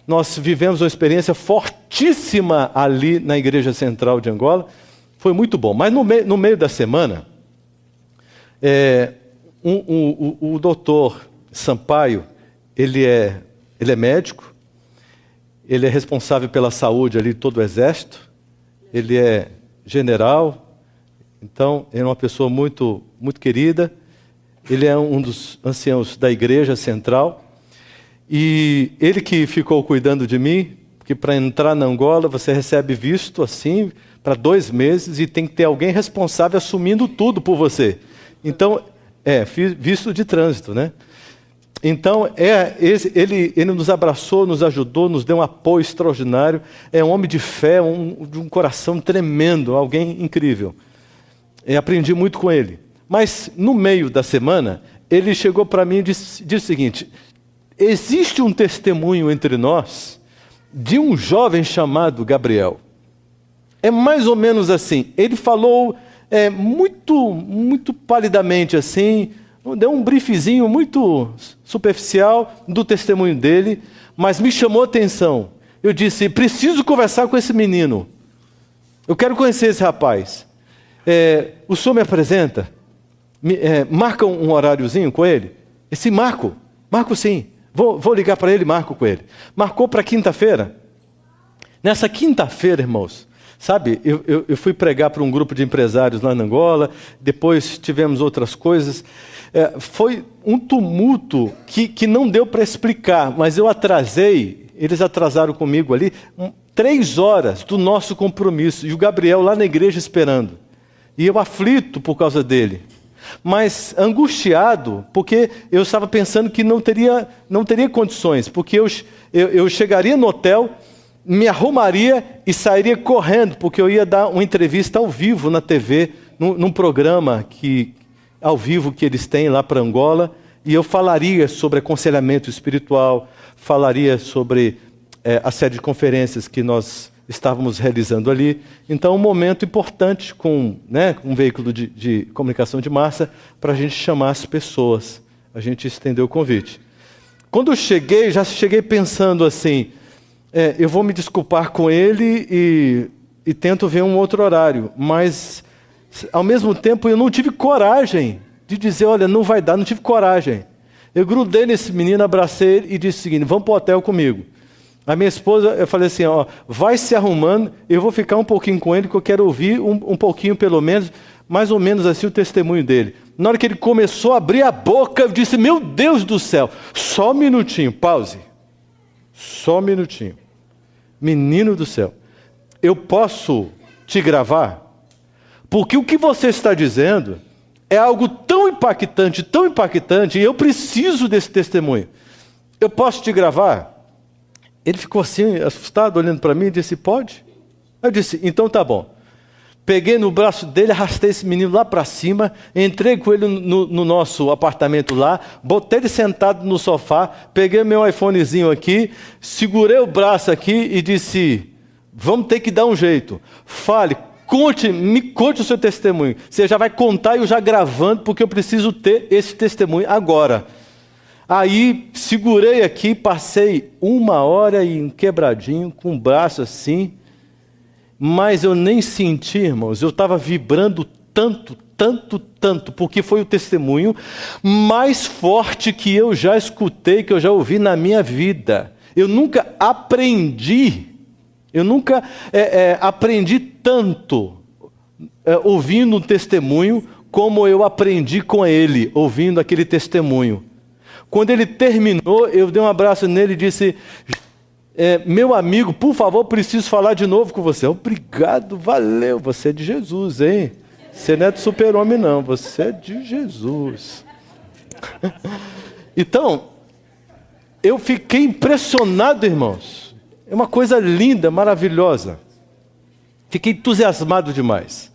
Nós vivemos uma experiência fortíssima ali na Igreja Central de Angola. Foi muito bom. Mas no meio da semana, o doutor Sampaio, ele é médico, ele é responsável pela saúde ali de todo o Exército, ele é general, então ele é uma pessoa muito, muito querida, ele é um dos anciãos da Igreja Central, e ele que ficou cuidando de mim, porque para entrar na Angola você recebe visto assim, para 2 meses, e tem que ter alguém responsável assumindo tudo por você. Então, visto de trânsito, né? Então, ele nos abraçou, nos ajudou, nos deu um apoio extraordinário. É um homem de fé, de um coração tremendo, alguém incrível. Aprendi muito com ele. Mas, no meio da semana, ele chegou para mim e disse o seguinte: existe um testemunho entre nós de um jovem chamado Gabriel. É mais ou menos assim. Ele falou muito, muito palidamente assim, deu um briefzinho muito superficial do testemunho dele, mas me chamou a atenção. Eu disse: preciso conversar com esse menino. Eu quero conhecer esse rapaz. O senhor me apresenta? Marca um horáriozinho com ele? Esse Marco sim. Vou ligar para ele e marco com ele. Marcou para quinta-feira. Nessa quinta-feira, irmãos, sabe, eu fui pregar para um grupo de empresários lá na Angola, depois tivemos outras coisas. Foi um tumulto que não deu para explicar, mas eu atrasei, eles atrasaram comigo ali, 3 horas do nosso compromisso, e o Gabriel lá na igreja esperando. E eu aflito por causa dele, mas angustiado, porque eu estava pensando que não teria condições, porque eu chegaria no hotel, me arrumaria e sairia correndo, porque eu ia dar uma entrevista ao vivo na TV, num programa ao vivo que eles têm lá para Angola, e eu falaria sobre aconselhamento espiritual, falaria sobre a série de conferências que nós estávamos realizando ali. Então, um momento importante com um veículo de comunicação de massa, para a gente chamar as pessoas. A gente estendeu o convite. Quando eu cheguei, já cheguei pensando assim, eu vou me desculpar com ele e tento ver um outro horário, mas ao mesmo tempo eu não tive coragem de dizer, olha, não vai dar, não tive coragem. Eu grudei nesse menino, abracei ele e disse o seguinte: vamos para o hotel comigo. A minha esposa, eu falei assim, vai se arrumando, eu vou ficar um pouquinho com ele, que eu quero ouvir um pouquinho pelo menos, mais ou menos assim o testemunho dele. Na hora que ele começou a abrir a boca, eu disse, meu Deus do céu, só um minutinho, pause. Só um minutinho. Menino do céu, eu posso te gravar? Porque o que você está dizendo é algo tão impactante, e eu preciso desse testemunho. Eu posso te gravar? Ele ficou assim, assustado, olhando para mim e disse, pode? Eu disse, então tá bom. Peguei no braço dele, arrastei esse menino lá para cima, entrei com ele no nosso apartamento lá, botei ele sentado no sofá, peguei meu iPhonezinho aqui, segurei o braço aqui e disse, vamos ter que dar um jeito. Fale, me conte o seu testemunho. Você já vai contar e eu já gravando, porque eu preciso ter esse testemunho agora. Aí, segurei aqui, passei 1 hora e um quebradinho, com o braço assim, mas eu nem senti, irmãos, eu estava vibrando tanto, porque foi o testemunho mais forte que eu já escutei, que eu já ouvi na minha vida. Eu nunca aprendi tanto ouvindo um testemunho, como eu aprendi com ele, ouvindo aquele testemunho. Quando ele terminou, eu dei um abraço nele e disse, meu amigo, por favor, preciso falar de novo com você. Obrigado, valeu, você é de Jesus, hein? Você não é do super-homem não, você é de Jesus. Então, eu fiquei impressionado, irmãos. É uma coisa linda, maravilhosa. Fiquei entusiasmado demais.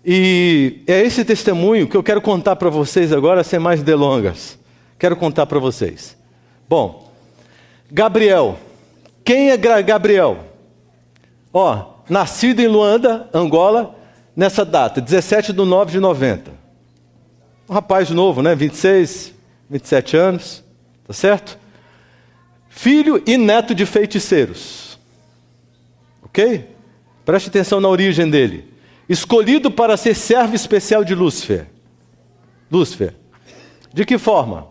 E é esse testemunho que eu quero contar para vocês agora, sem mais delongas. Quero contar para vocês. Bom, Gabriel. Quem é Gabriel? Nascido em Luanda, Angola, nessa data, 17/9/90. Um rapaz novo, né? 26, 27 anos, tá certo? filho e neto de feiticeiros. Ok? Preste atenção na origem dele. Escolhido para ser servo especial de Lúcifer. Lúcifer. De que forma?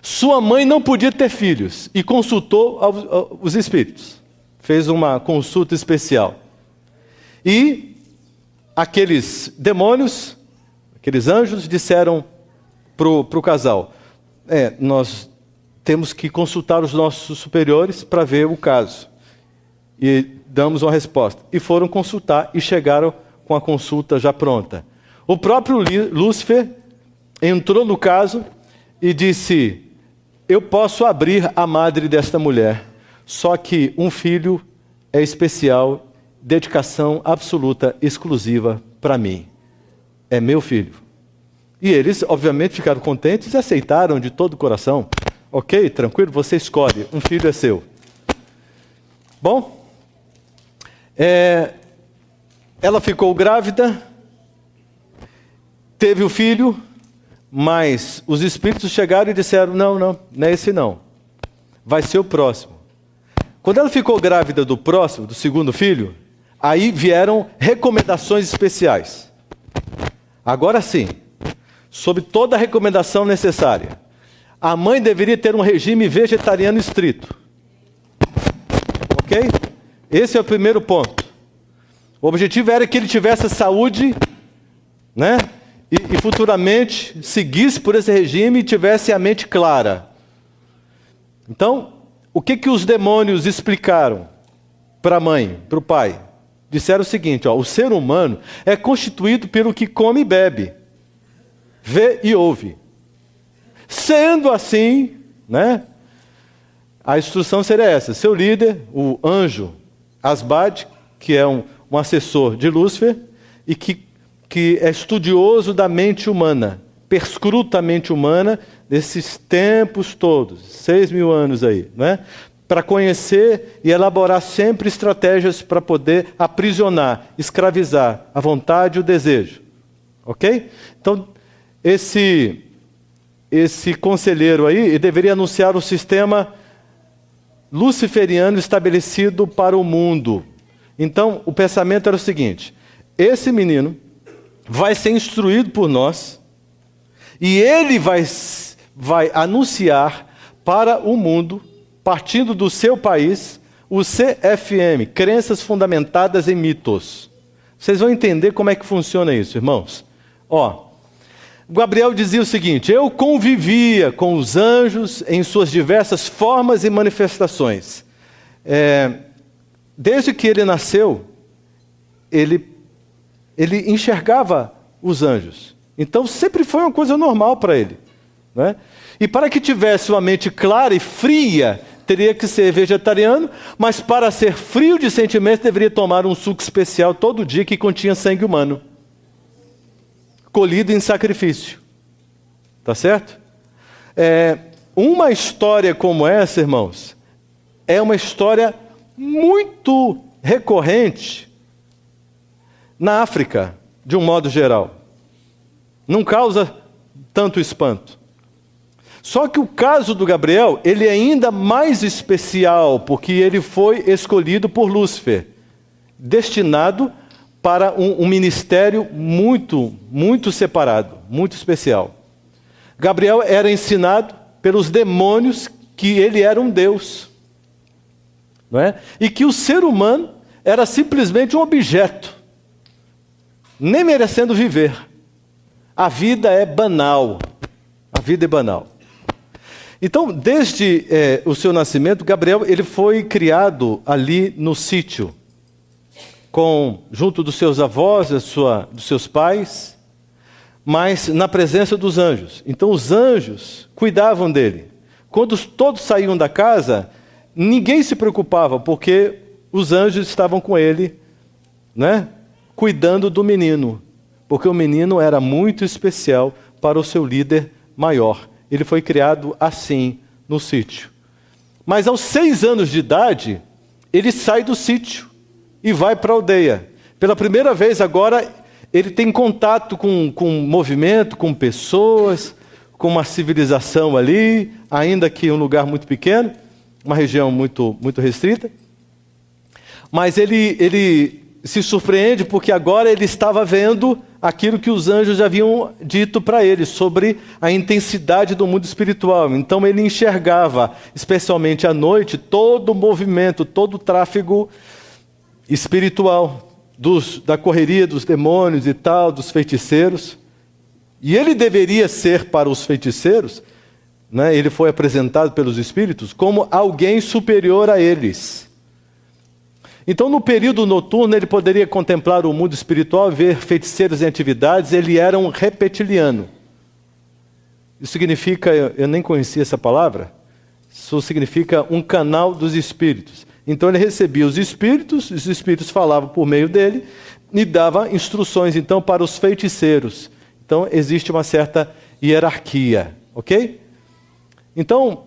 Sua mãe não podia ter filhos e consultou os espíritos. Fez uma consulta especial. E aqueles demônios, aqueles anjos, disseram para o casal: nós temos que consultar os nossos superiores para ver o caso. E damos uma resposta. E foram consultar e chegaram com a consulta já pronta. O próprio Lúcifer entrou no caso e disse: eu posso abrir a madre desta mulher, só que um filho é especial, dedicação absoluta, exclusiva para mim. É meu filho. E eles, obviamente, ficaram contentes e aceitaram de todo o coração. Ok, tranquilo, você escolhe, um filho é seu. Bom, ela ficou grávida, teve o filho, mas os espíritos chegaram e disseram: não é esse não, vai ser o próximo. Quando ela ficou grávida do próximo, do segundo filho, aí vieram recomendações especiais. Agora sim, sob toda a recomendação necessária, a mãe deveria ter um regime vegetariano estrito. Ok? Esse é o primeiro ponto. O objetivo era que ele tivesse saúde, né? E futuramente seguisse por esse regime e tivesse a mente clara. Então, o que os demônios explicaram para a mãe, para o pai? Disseram o seguinte: o ser humano é constituído pelo que come e bebe, vê e ouve. Sendo assim, né, a instrução seria essa: seu líder, o anjo Asbad, que é um assessor de Lúcifer, e que é estudioso da mente humana, perscruta a mente humana desses tempos todos, 6.000 anos aí, né? Para conhecer e elaborar sempre estratégias para poder aprisionar, escravizar a vontade e o desejo. Ok? Então, esse conselheiro aí deveria anunciar o sistema luciferiano estabelecido para o mundo. Então, o pensamento era o seguinte: esse menino vai ser instruído por nós e ele vai anunciar para o mundo, partindo do seu país, o CFM, Crenças Fundamentadas em Mitos. Vocês vão entender como é que funciona isso, irmãos. Gabriel dizia o seguinte: eu convivia com os anjos em suas diversas formas e manifestações. Desde que ele nasceu, ele enxergava os anjos. Então sempre foi uma coisa normal para ele, né? E para que tivesse uma mente clara e fria, teria que ser vegetariano, mas para ser frio de sentimento, deveria tomar um suco especial todo dia que continha sangue humano, colhido em sacrifício. Tá certo? Uma história como essa, irmãos, é uma história muito recorrente na África, de um modo geral. Não causa tanto espanto. Só que o caso do Gabriel, ele é ainda mais especial, porque ele foi escolhido por Lúcifer, destinado para um ministério muito, muito separado, muito especial. Gabriel era ensinado pelos demônios que ele era um Deus, não é? E que o ser humano era simplesmente um objeto, nem merecendo viver. A vida é banal. A vida é banal. Então, desde o seu nascimento, Gabriel ele foi criado ali no sítio, junto dos seus avós, dos seus pais, mas na presença dos anjos. Então, os anjos cuidavam dele. Quando todos saíam da casa, ninguém se preocupava, porque os anjos estavam com ele, né, cuidando do menino, porque o menino era muito especial para o seu líder maior. Ele foi criado assim, no sítio. Mas aos 6 anos de idade, ele sai do sítio e vai para a aldeia. Pela primeira vez agora, ele tem contato com movimento, com pessoas, com uma civilização ali, ainda que um lugar muito pequeno. uma região muito, muito restrita. Mas ele se surpreende porque agora ele estava vendo aquilo que os anjos já haviam dito para ele sobre a intensidade do mundo espiritual. Então ele enxergava, especialmente à noite, todo o movimento, todo o tráfego espiritual da correria dos demônios e tal, dos feiticeiros. E ele deveria ser para os feiticeiros, né, ele foi apresentado pelos espíritos como alguém superior a eles. Então, no período noturno, ele poderia contemplar o mundo espiritual, ver feiticeiros em atividades. Ele era um reptiliano. Isso significa, eu nem conhecia essa palavra, isso significa um canal dos espíritos. Então, ele recebia os espíritos falavam por meio dele e dava instruções, então, para os feiticeiros. Então, existe uma certa hierarquia, ok? Então,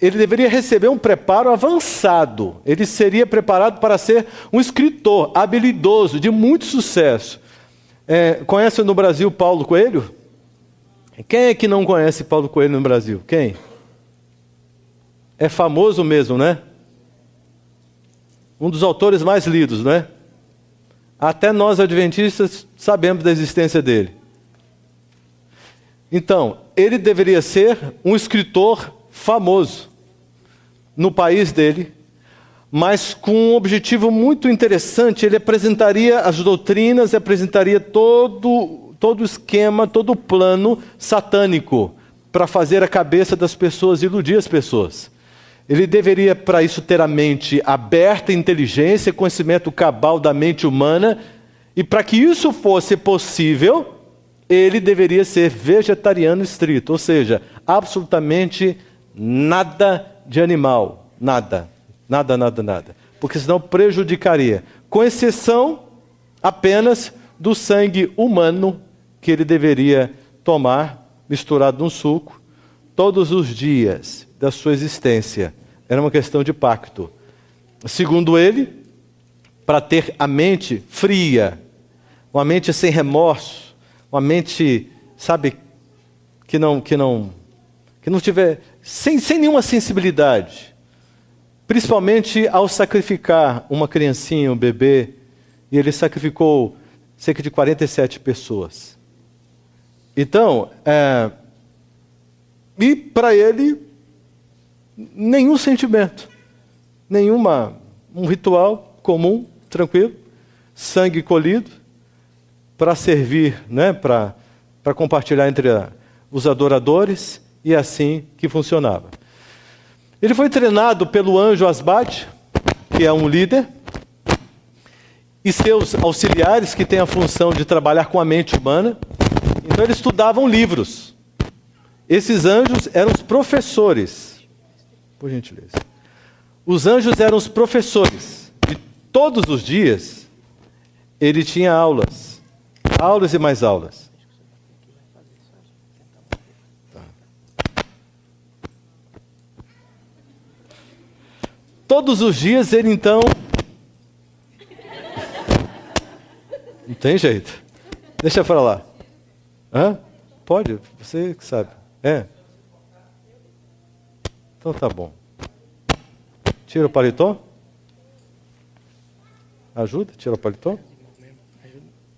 ele deveria receber um preparo avançado. Ele seria preparado para ser um escritor habilidoso, de muito sucesso. Conhece no Brasil Paulo Coelho? Quem é que não conhece Paulo Coelho no Brasil? Quem? É famoso mesmo, né? Um dos autores mais lidos, não é? Até nós, adventistas, sabemos da existência dele. Então, ele deveria ser um escritor famoso no país dele, mas com um objetivo muito interessante. Ele apresentaria as doutrinas, apresentaria todo o esquema, todo o plano satânico para fazer a cabeça das pessoas, iludir as pessoas. Ele deveria, para isso, ter a mente aberta, inteligência, conhecimento cabal da mente humana, e para que isso fosse possível, ele deveria ser vegetariano estrito, ou seja, absolutamente nada de animal, nada, porque senão prejudicaria, com exceção apenas do sangue humano que ele deveria tomar, misturado num suco, todos os dias da sua existência. Era uma questão de pacto. Segundo ele, para ter a mente fria, uma mente sem remorso, uma mente, sabe, que não tiver, sem nenhuma sensibilidade, principalmente ao sacrificar uma criancinha, um bebê, e ele sacrificou cerca de 47 pessoas. Então, e para ele, nenhum sentimento, um ritual comum, tranquilo, sangue colhido, para servir, né, para compartilhar entre os adoradores, e assim que funcionava. Ele foi treinado pelo anjo Asbad, que é um líder, e seus auxiliares, que têm a função de trabalhar com a mente humana. Então eles estudavam livros. Esses anjos eram os professores. Por gentileza. Os anjos eram os professores. E todos os dias, ele tinha aulas. Aulas e mais aulas. Todos os dias ele então... Não tem jeito. Deixa para lá. Hã? Pode? Você que sabe. Então tá bom. Tira o paletó? Ajuda? Tira o paletó?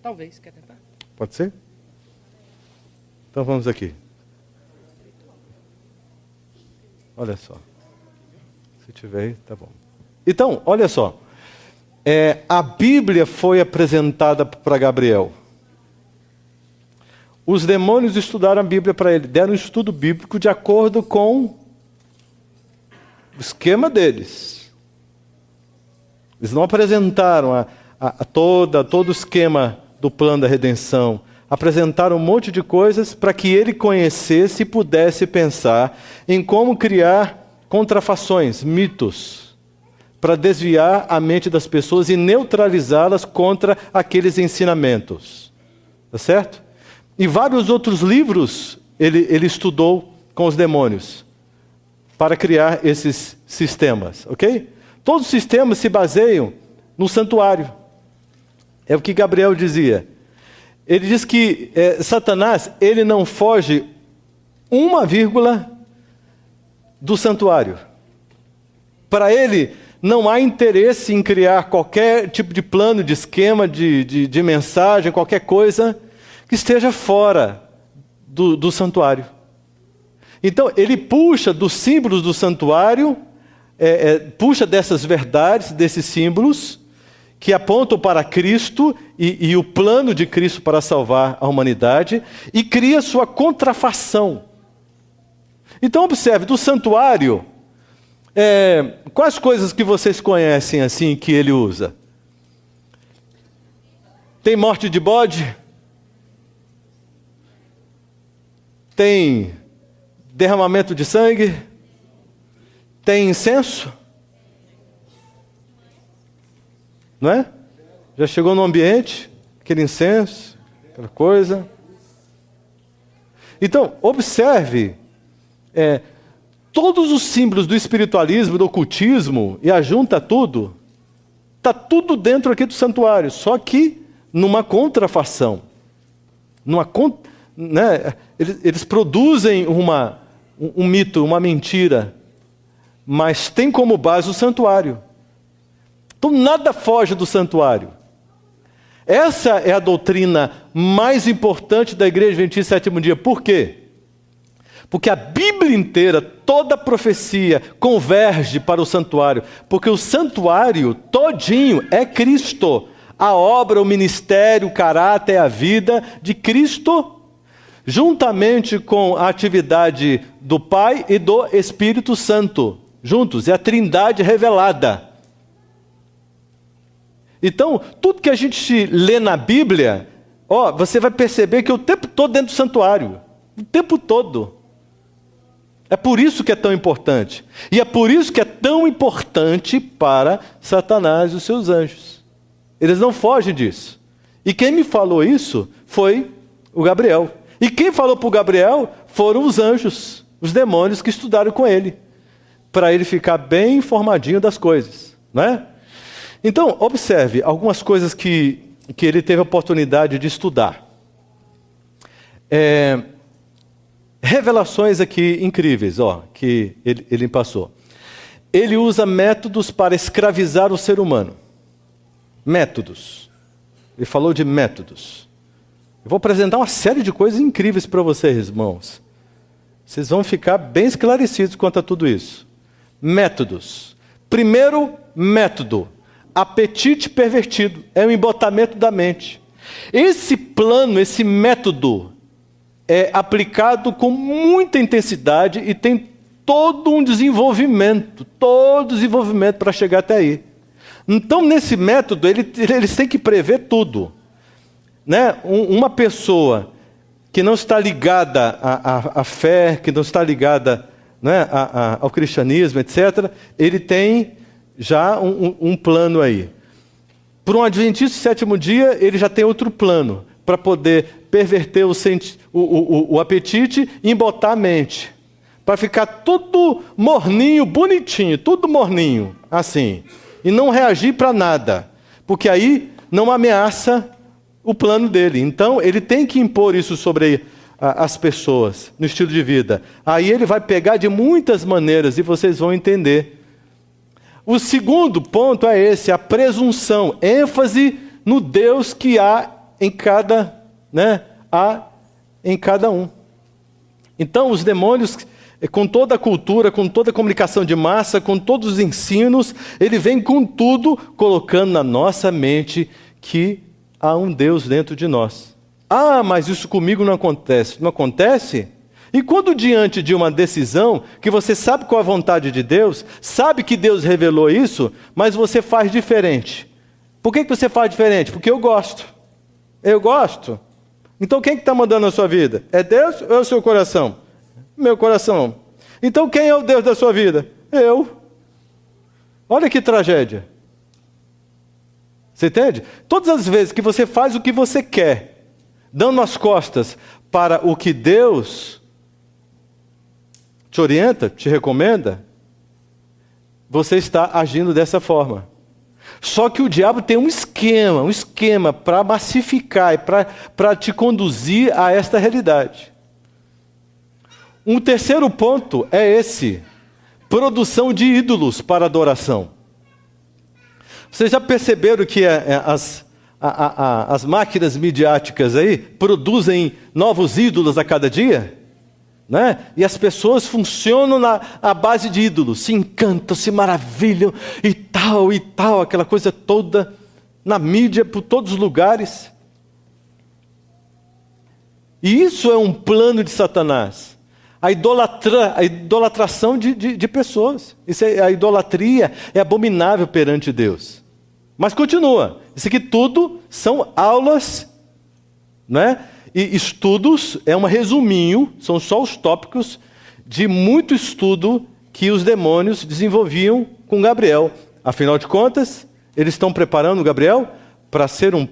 Talvez, quer tentar? Pode ser? Então vamos aqui. Olha só. Se tiver aí, tá bom. Então, olha só. A Bíblia foi apresentada para Gabriel. Os demônios estudaram a Bíblia para ele. Deram um estudo bíblico de acordo com o esquema deles. Eles não apresentaram todo o esquema do plano da redenção. Apresentaram um monte de coisas para que ele conhecesse e pudesse pensar em como criar contrafações, mitos, para desviar a mente das pessoas e neutralizá-las contra aqueles ensinamentos. Tá certo? E vários outros livros ele estudou com os demônios para criar esses sistemas, ok? Todos os sistemas se baseiam no santuário. É o que Gabriel dizia. Ele diz que Satanás, ele não foge 1 vírgula do santuário. Para ele, não há interesse em criar qualquer tipo de plano, de esquema, de mensagem, qualquer coisa que esteja fora do santuário. Então, ele puxa dos símbolos do santuário, puxa dessas verdades, desses símbolos, que apontam para Cristo e o plano de Cristo para salvar a humanidade, e cria sua contrafação. Então, observe, do santuário, quais coisas que vocês conhecem assim que ele usa? Tem morte de bode? Tem derramamento de sangue? Tem incenso? Não é? Já chegou no ambiente, aquele incenso, aquela coisa. Então, observe, todos os símbolos do espiritualismo, do ocultismo, e ajunta tudo, está tudo dentro aqui do santuário, só que numa contrafação. Eles produzem um mito, uma mentira, mas tem como base o santuário. Então nada foge do santuário. Essa é a doutrina mais importante da Igreja Adventista do Sétimo Dia. Por quê? Porque a Bíblia inteira, toda a profecia, converge para o santuário. Porque o santuário todinho é Cristo. A obra, o ministério, o caráter, a vida de Cristo, juntamente com a atividade do Pai e do Espírito Santo. Juntos, é a Trindade revelada. Então, tudo que a gente lê na Bíblia, você vai perceber que é o tempo todo dentro do santuário. O tempo todo. É por isso que é tão importante. E é por isso que é tão importante para Satanás e os seus anjos. Eles não fogem disso. E quem me falou isso foi o Gabriel. E quem falou para o Gabriel foram os anjos, os demônios que estudaram com ele, para ele ficar bem informadinho das coisas, não é? Então, observe algumas coisas que ele teve a oportunidade de estudar. Revelações aqui incríveis, que ele passou. Ele usa métodos para escravizar o ser humano. Métodos. Ele falou de métodos. Eu vou apresentar uma série de coisas incríveis para vocês, irmãos. Vocês vão ficar bem esclarecidos quanto a tudo isso. Métodos. Primeiro método. Apetite pervertido, é um embotamento da mente. Esse plano, esse método é aplicado com muita intensidade e tem todo um desenvolvimento para chegar até aí. Então, nesse método, eles têm que prever tudo. Né? Uma pessoa que não está ligada à fé, que não está ligada, né, ao cristianismo, etc., ele tem já um plano aí. Para um adventista do sétimo dia, ele já tem outro plano, para poder perverter o apetite e embotar a mente. Para ficar tudo morninho, bonitinho, tudo morninho, assim. E não reagir para nada. Porque aí não ameaça o plano dele. Então, ele tem que impor isso sobre as pessoas, no estilo de vida. Aí ele vai pegar de muitas maneiras e vocês vão entender. O segundo ponto é esse, a presunção, ênfase no Deus que há em cada um. Então, os demônios, com toda a cultura, com toda a comunicação de massa, com todos os ensinos, ele vem com tudo, colocando na nossa mente que há um Deus dentro de nós. Mas isso comigo não acontece. Não acontece? E quando diante de uma decisão, que você sabe qual é a vontade de Deus, sabe que Deus revelou isso, mas você faz diferente. Por que você faz diferente? Porque eu gosto. Eu gosto. Então quem que está mandando na sua vida? É Deus ou é o seu coração? Meu coração. Então quem é o Deus da sua vida? Eu. Olha que tragédia. Você entende? Todas as vezes que você faz o que você quer, dando as costas para o que Deus te orienta, te recomenda, você está agindo dessa forma. Só que o diabo tem um esquema para massificar e para te conduzir a esta realidade. Um terceiro ponto é esse. produção de ídolos para adoração. Vocês já perceberam que as máquinas midiáticas aí produzem novos ídolos a cada dia? Né? E as pessoas funcionam à base de ídolos, se encantam, se maravilham e tal, aquela coisa toda na mídia, por todos os lugares. E isso é um plano de Satanás. A idolatração de pessoas. A idolatria é abominável perante Deus. Mas continua. Isso aqui tudo são aulas, né? E estudos, é um resuminho, são só os tópicos de muito estudo que os demônios desenvolviam com Gabriel. Afinal de contas, eles estão preparando Gabriel para ser um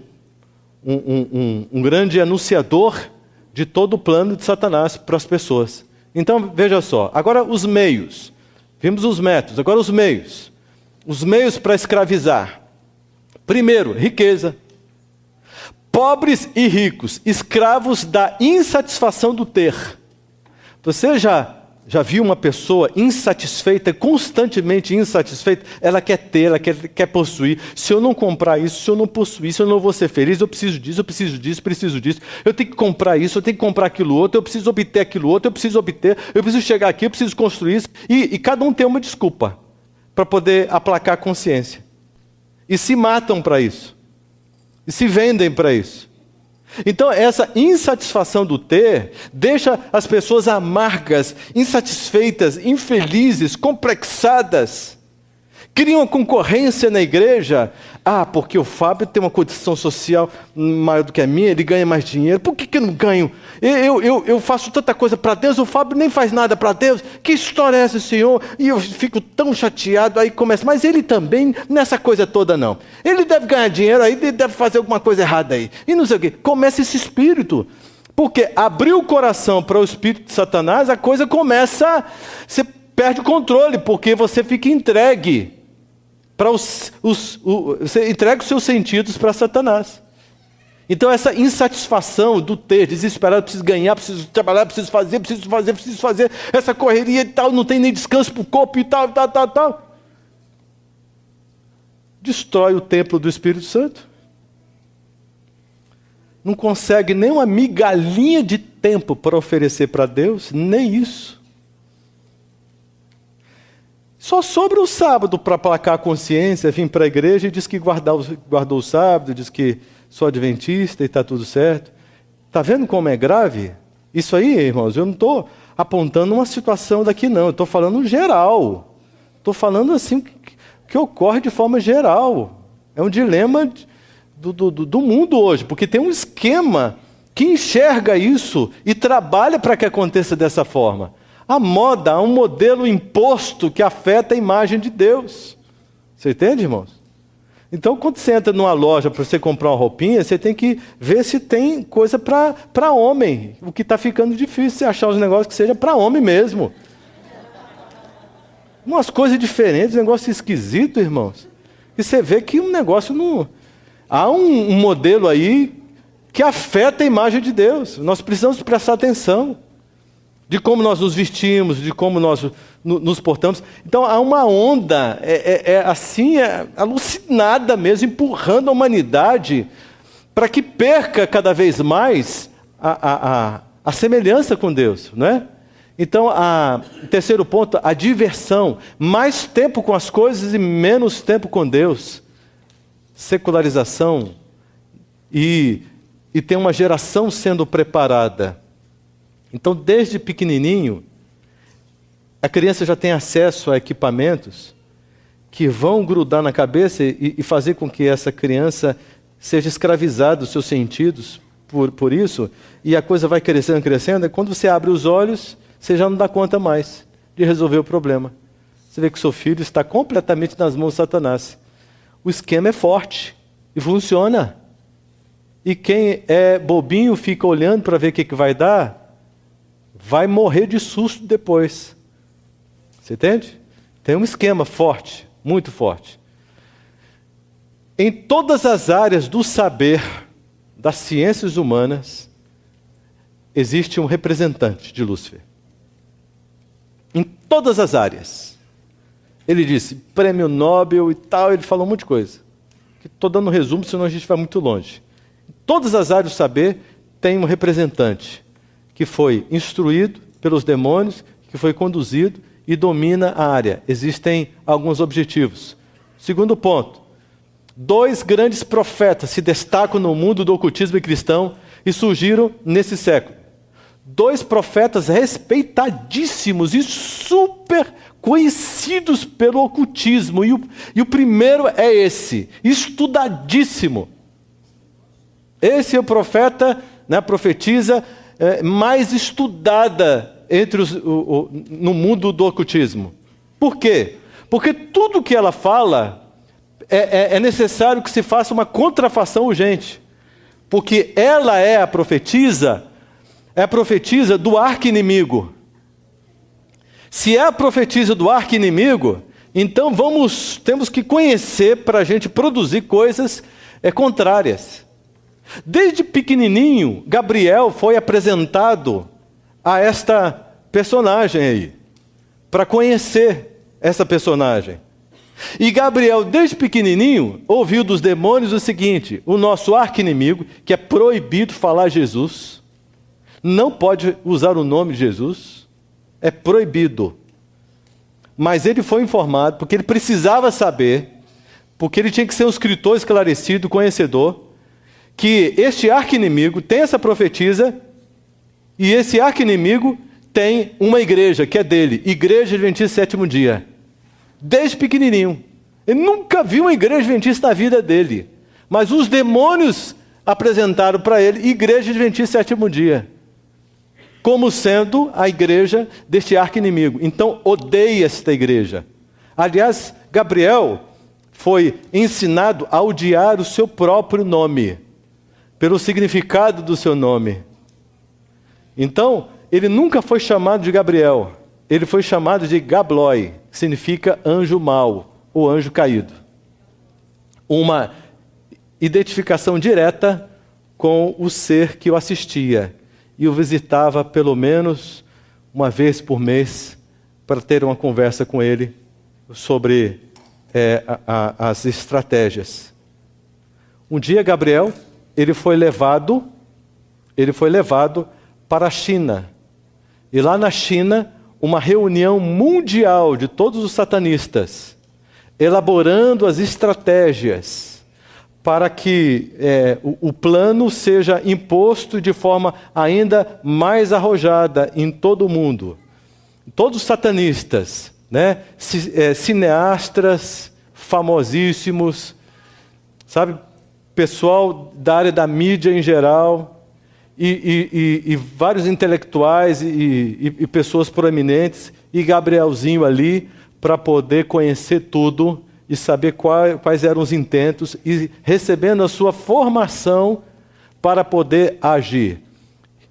grande anunciador de todo o plano de Satanás para as pessoas. Então, veja só, agora os meios. Vimos os métodos, agora os meios. Os meios para escravizar. Primeiro, riqueza. Pobres e ricos, escravos da insatisfação do ter. Você já viu uma pessoa insatisfeita, constantemente insatisfeita? Ela quer ter, ela quer possuir. Se eu não comprar isso, se eu não possuir, se eu não vou ser feliz, eu preciso disso, eu preciso disso, preciso disso. Eu tenho que comprar isso, eu tenho que comprar aquilo outro, eu preciso obter aquilo outro, eu preciso chegar aqui, eu preciso construir isso. E cada um tem uma desculpa para poder aplacar a consciência. E se matam para isso. E se vendem para isso. Então, essa insatisfação do ter deixa as pessoas amargas, insatisfeitas, infelizes, complexadas. Criam uma concorrência na igreja. Ah, porque o Fábio tem uma condição social maior do que a minha, ele ganha mais dinheiro. Por que eu não ganho? Eu faço tanta coisa para Deus, o Fábio nem faz nada para Deus. Que história é essa, Senhor? E eu fico tão chateado, aí começa. Mas ele também, nessa coisa toda não. Ele deve ganhar dinheiro aí, ele deve fazer alguma coisa errada aí. E não sei o quê. Começa esse espírito. Porque abrir o coração para o espírito de Satanás, a coisa começa, você perde o controle, porque você fica entregue. Você entrega os seus sentidos para Satanás. Então essa insatisfação do ter, desesperado, preciso ganhar, preciso trabalhar, preciso fazer, essa correria e tal, não tem nem descanso para o corpo e tal. Destrói o templo do Espírito Santo. Não consegue nem uma migalhinha de tempo para oferecer para Deus, nem isso. Só sobra o sábado para aplacar a consciência, vir para a igreja e diz que guardou o sábado, diz que sou adventista e está tudo certo. Está vendo como é grave? Isso aí, irmãos, eu não estou apontando uma situação daqui não, eu estou falando geral. Estou falando assim que ocorre de forma geral. É um dilema do mundo hoje, porque tem um esquema que enxerga isso e trabalha para que aconteça dessa forma. A moda é um modelo imposto que afeta a imagem de Deus. Você entende, irmãos? Então, quando você entra numa loja para você comprar uma roupinha, você tem que ver se tem coisa para homem. O que está ficando difícil é achar os negócios que seja para homem mesmo. Umas coisas diferentes, um negócio esquisito, irmãos. E você vê que um negócio não... Há um modelo aí que afeta a imagem de Deus. Nós precisamos prestar atenção. De como nós nos vestimos, de como nós nos portamos. Então há uma onda, alucinada mesmo, empurrando a humanidade para que perca cada vez mais a semelhança com Deus, não é? Então, terceiro ponto, a diversão. Mais tempo com as coisas e menos tempo com Deus. Secularização. E tem uma geração sendo preparada. Então, desde pequenininho, a criança já tem acesso a equipamentos que vão grudar na cabeça e fazer com que essa criança seja escravizada dos seus sentidos por isso, e a coisa vai crescendo, e quando você abre os olhos, você já não dá conta mais de resolver o problema. Você vê que o seu filho está completamente nas mãos de Satanás. O esquema é forte e funciona. E quem é bobinho fica olhando para ver o que vai dar, vai morrer de susto depois. Você entende? Tem um esquema forte, muito forte. Em todas as áreas do saber, das ciências humanas, existe um representante de Lúcifer. Em todas as áreas. Ele disse, prêmio Nobel e tal, ele falou um monte de coisa. Estou dando um resumo, senão a gente vai muito longe. Em todas as áreas do saber, tem um representante que foi instruído pelos demônios, que foi conduzido e domina a área. Existem alguns objetivos. Segundo ponto, 2 grandes profetas se destacam no mundo do ocultismo cristão e surgiram nesse século. 2 profetas respeitadíssimos e super conhecidos pelo ocultismo. E o primeiro é esse, estudadíssimo. Esse é o profeta, a profetisa mais estudada no mundo do ocultismo. Por quê? Porque tudo que ela fala é necessário que se faça uma contrafação urgente. Porque ela é a profetisa do arqui-inimigo. Se é a profetisa do arqui-inimigo, então temos que conhecer para a gente produzir coisas contrárias. Desde pequenininho, Gabriel foi apresentado a esta personagem aí, para conhecer essa personagem. E Gabriel, desde pequenininho, ouviu dos demônios o seguinte: o nosso arqui-inimigo, que é proibido falar Jesus, não pode usar o nome de Jesus, é proibido. Mas ele foi informado, porque ele precisava saber, porque ele tinha que ser um escritor esclarecido, conhecedor, que este arqui-inimigo tem essa profetisa, e esse arqui-inimigo tem uma igreja, que é dele, Igreja Adventista Sétimo Dia. Desde pequenininho. Ele nunca viu uma igreja adventista na vida dele. Mas os demônios apresentaram para ele Igreja Adventista Sétimo Dia, como sendo a igreja deste arqui-inimigo. Então, odeia esta igreja. Aliás, Gabriel foi ensinado a odiar o seu próprio nome, pelo significado do seu nome. Então, ele nunca foi chamado de Gabriel. Ele foi chamado de Gabloi, que significa anjo mau, ou anjo caído. Uma identificação direta com o ser que o assistia e o visitava pelo menos uma vez por mês para ter uma conversa com ele sobre as estratégias. Um dia, Gabriel, ele foi levado para a China. E lá na China, uma reunião mundial de todos os satanistas, elaborando as estratégias para que o plano seja imposto de forma ainda mais arrojada em todo o mundo. Todos os satanistas, cineastas famosíssimos, sabe, pessoal da área da mídia em geral, e vários intelectuais e pessoas proeminentes, e Gabrielzinho ali, para poder conhecer tudo e saber quais eram os intentos, e recebendo a sua formação para poder agir.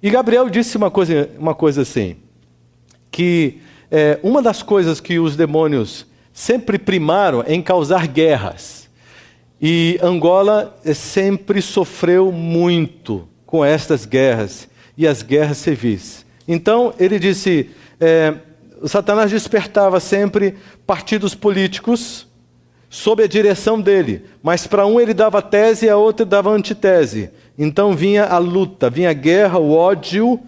E Gabriel disse uma coisa assim, que uma das coisas que os demônios sempre primaram em causar guerras, e Angola sempre sofreu muito com estas guerras, e as guerras civis. Então, ele disse, Satanás despertava sempre partidos políticos sob a direção dele, mas para um ele dava tese e a outro dava antitese. Então vinha a luta, vinha a guerra, o ódio,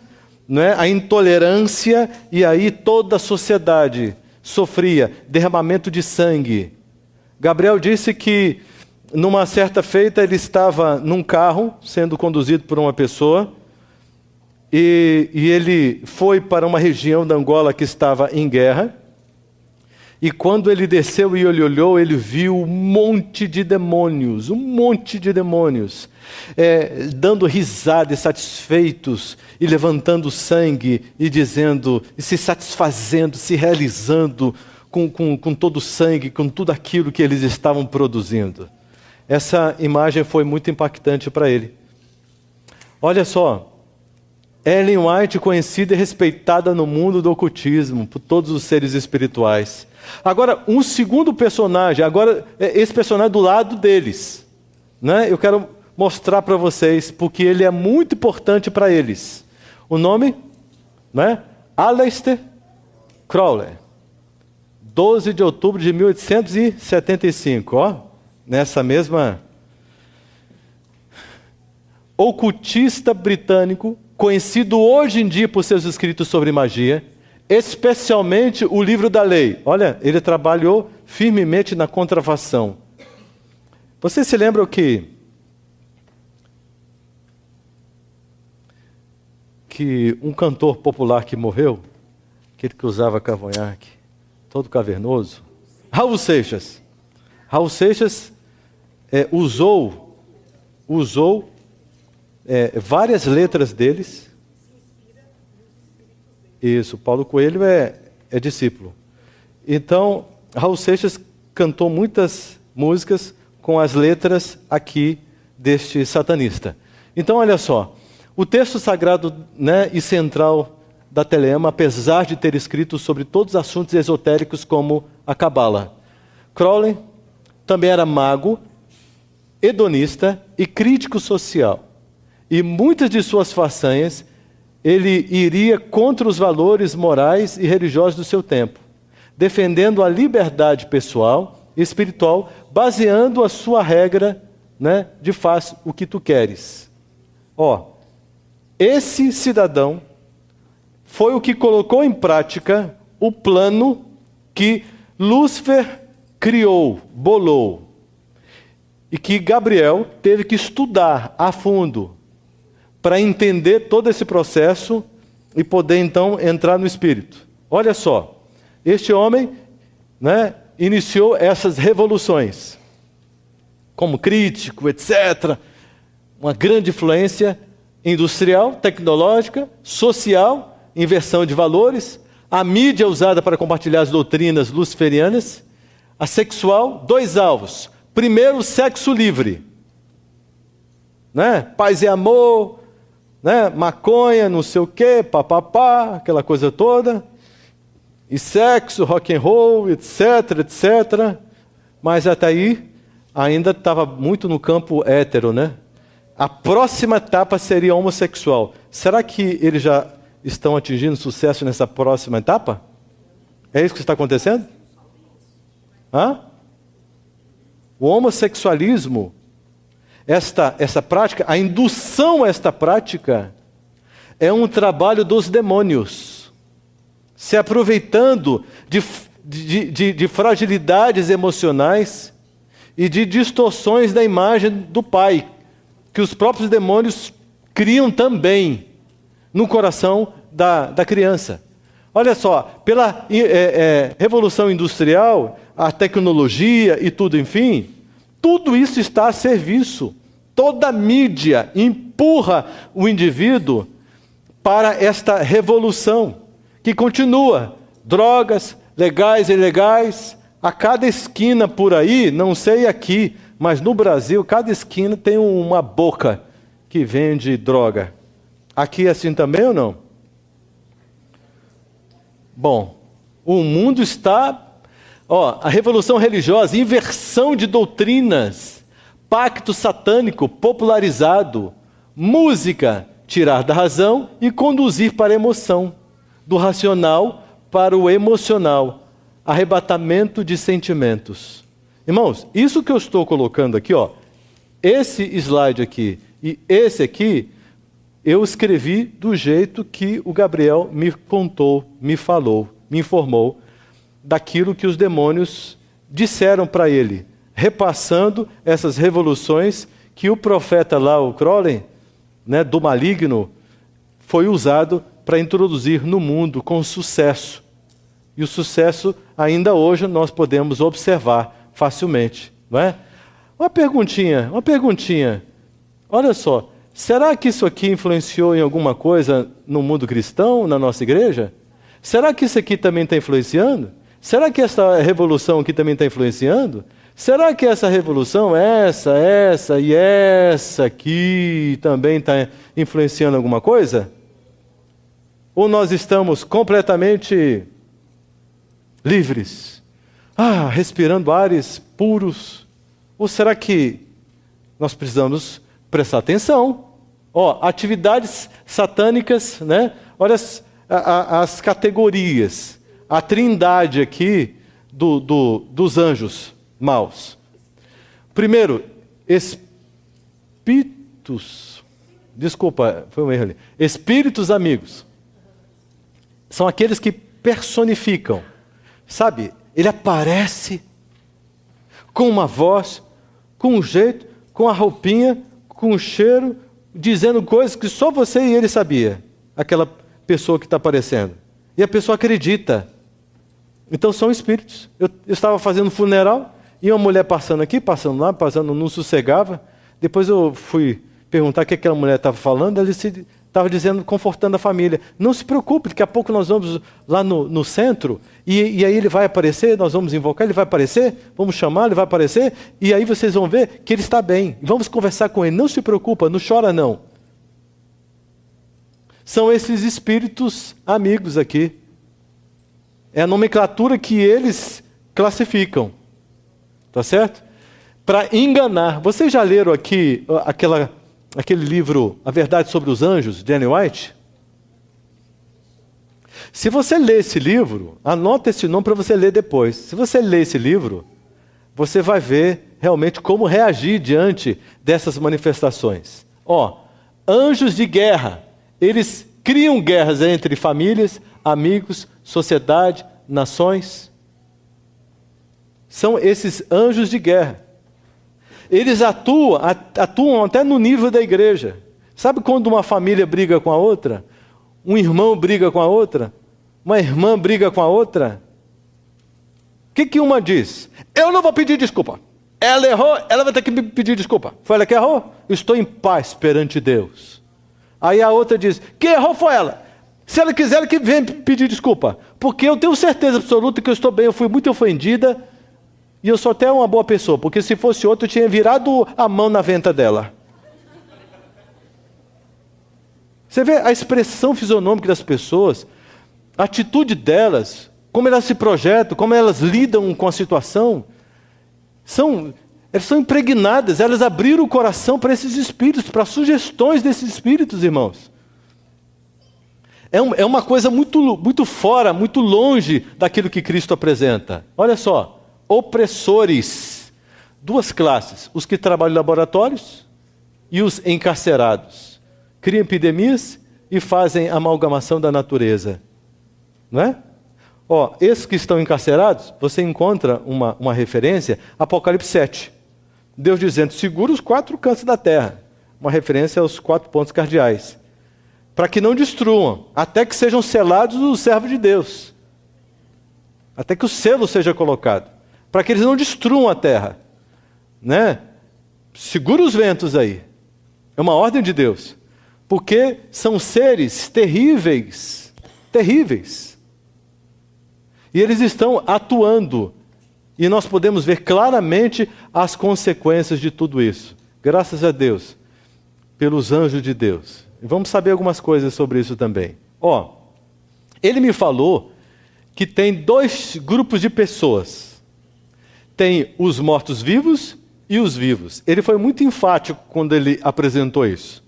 a intolerância, e aí toda a sociedade sofria derramamento de sangue. Gabriel disse que numa certa feita ele estava num carro sendo conduzido por uma pessoa, e ele foi para uma região da Angola que estava em guerra, e quando ele desceu e ele olhou, ele viu um monte de demônios, dando risada e satisfeitos, e levantando sangue, e dizendo, e se satisfazendo, se realizando com todo o sangue, com tudo aquilo que eles estavam produzindo. Essa imagem foi muito impactante para ele. Olha só, Ellen White, conhecida e respeitada no mundo do ocultismo, por todos os seres espirituais. Agora, um segundo personagem, esse personagem do lado deles, eu quero mostrar para vocês, porque ele é muito importante para eles. O nome, Aleister Crowley. 12 de outubro de 1875, ó, nessa mesma... Ocultista britânico, conhecido hoje em dia por seus escritos sobre magia, especialmente o livro da lei. Olha, ele trabalhou firmemente na contrafação. Vocês se lembram que um cantor popular que morreu, aquele que usava cavanhaque, todo cavernoso, Raul Seixas. Raul Seixas usou várias letras deles. Isso, Paulo Coelho é discípulo. Então, Raul Seixas cantou muitas músicas com as letras aqui deste satanista. Então, olha só, o texto sagrado, né, e central da Telema, apesar de ter escrito sobre todos os assuntos esotéricos como a Cabala. Crowley também era mago, hedonista e crítico social. E muitas de suas façanhas, ele iria contra os valores morais e religiosos do seu tempo, defendendo a liberdade pessoal e espiritual, baseando a sua regra, né, de faz o que tu queres. Ó, esse cidadão foi o que colocou em prática o plano que Lúcifer criou, bolou, e que Gabriel teve que estudar a fundo, para entender todo esse processo e poder então entrar no espírito. Olha só, este homem, né, iniciou essas revoluções, como crítico, etc. Uma grande influência industrial, tecnológica, social, inversão de valores, a mídia usada para compartilhar as doutrinas luciferianas, a sexual, 2 alvos. Primeiro, o sexo livre, né? Paz e amor, né? Maconha, não sei o quê, papapá, aquela coisa toda, e sexo, rock and roll, etc, etc. Mas até aí ainda estava muito no campo hétero, né? A próxima etapa seria homossexual. Será que eles já estão atingindo sucesso nessa próxima etapa? É isso que está acontecendo? Hã? O homossexualismo, essa prática, a indução a esta prática, é um trabalho dos demônios, se aproveitando de fragilidades emocionais e de distorções da imagem do Pai, que os próprios demônios criam também no coração da criança. Olha só, pela Revolução Industrial, a tecnologia e tudo, enfim, tudo isso está a serviço. Toda a mídia empurra o indivíduo para esta revolução, que continua. Drogas, legais e ilegais, a cada esquina por aí, não sei aqui, mas no Brasil, cada esquina tem uma boca que vende droga. Aqui é assim também ou não? Bom, o mundo está... a revolução religiosa, inversão de doutrinas, pacto satânico popularizado, música, tirar da razão e conduzir para a emoção, do racional para o emocional, arrebatamento de sentimentos. Irmãos, isso que eu estou colocando aqui, esse slide aqui e esse aqui, eu escrevi do jeito que o Gabriel me contou, me falou, me informou, daquilo que os demônios disseram para ele, repassando essas revoluções que o profeta lá, o Crowley, né, do maligno, foi usado para introduzir no mundo com sucesso. E o sucesso, ainda hoje, nós podemos observar facilmente, não é? Uma perguntinha. Olha só, será que isso aqui influenciou em alguma coisa no mundo cristão, na nossa igreja? Será que isso aqui também está influenciando? Será que essa revolução aqui também está influenciando? Será que essa revolução, essa e essa aqui também está influenciando alguma coisa? Ou nós estamos completamente livres? Respirando ares puros? Ou será que nós precisamos prestar atenção? Atividades satânicas, né? Olha as categorias. A trindade aqui, dos anjos maus. Primeiro, espíritos. Desculpa, foi um erro ali. Espíritos amigos. São aqueles que personificam. Sabe, ele aparece com uma voz, com um jeito, com a roupinha, com um cheiro, dizendo coisas que só você e ele sabia. Aquela pessoa que está aparecendo. E a pessoa acredita. Então são espíritos. Eu estava fazendo um funeral e uma mulher passando aqui, passando lá, passando, não sossegava. Depois eu fui perguntar o que aquela mulher estava falando. Ela estava dizendo, confortando a família. Não se preocupe, daqui a pouco nós vamos lá no centro e aí ele vai aparecer, nós vamos invocar, ele vai aparecer, vamos chamar, ele vai aparecer e aí vocês vão ver que ele está bem. Vamos conversar com ele. Não se preocupa, não chora não. São esses espíritos amigos aqui. É a nomenclatura que eles classificam. Tá certo? Para enganar. Vocês já leram aqui aquele livro, A Verdade sobre os Anjos, de Ellen White? Se você ler esse livro, anota esse nome para você ler depois. Se você ler esse livro, você vai ver realmente como reagir diante dessas manifestações. Anjos de guerra. Eles criam guerras entre famílias, amigos, sociedade, nações. São esses anjos de guerra. Eles atuam até no nível da igreja. Sabe quando uma família briga com a outra? Um irmão briga com a outra? Uma irmã briga com a outra? O que uma diz? Eu não vou pedir desculpa. Ela errou, ela vai ter que me pedir desculpa. Foi ela que errou? Estou em paz perante Deus. Aí a outra diz, quem errou foi ela. Se ela quiser, ela que venha pedir desculpa. Porque eu tenho certeza absoluta que eu estou bem, eu fui muito ofendida e eu sou até uma boa pessoa. Porque se fosse outra, eu tinha virado a mão na venta dela. Você vê a expressão fisionômica das pessoas, a atitude delas, como elas se projetam, como elas lidam com a situação. Elas são impregnadas, elas abriram o coração para esses espíritos, para sugestões desses espíritos, irmãos. É uma coisa muito fora, muito longe daquilo que Cristo apresenta. Olha só, opressores. Duas classes, os que trabalham em laboratórios e os encarcerados. Criam epidemias e fazem amalgamação da natureza. Não é? Esses que estão encarcerados, você encontra uma referência, Apocalipse 7. Deus dizendo, segura os 4 cantos da terra. Uma referência aos 4 pontos cardeais. Para que não destruam, até que sejam selados os servos de Deus. Até que o selo seja colocado. Para que eles não destruam a terra. Né? Segura os ventos aí. É uma ordem de Deus. Porque são seres terríveis. Terríveis. E eles estão atuando. E nós podemos ver claramente as consequências de tudo isso. Graças a Deus, pelos anjos de Deus. E vamos saber algumas coisas sobre isso também. Ele me falou que tem 2 grupos de pessoas. Tem os mortos-vivos e os vivos. Ele foi muito enfático quando ele apresentou isso.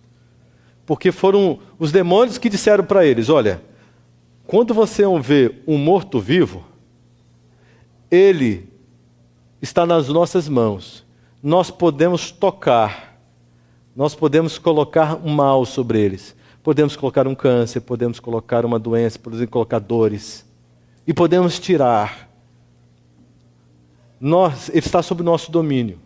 Porque foram os demônios que disseram para eles, olha, quando você vê um morto-vivo, ele está nas nossas mãos. Nós podemos tocar. Nós podemos colocar um mal sobre eles. Podemos colocar um câncer, podemos colocar uma doença, podemos colocar dores. E podemos tirar. Ele está sob nosso domínio.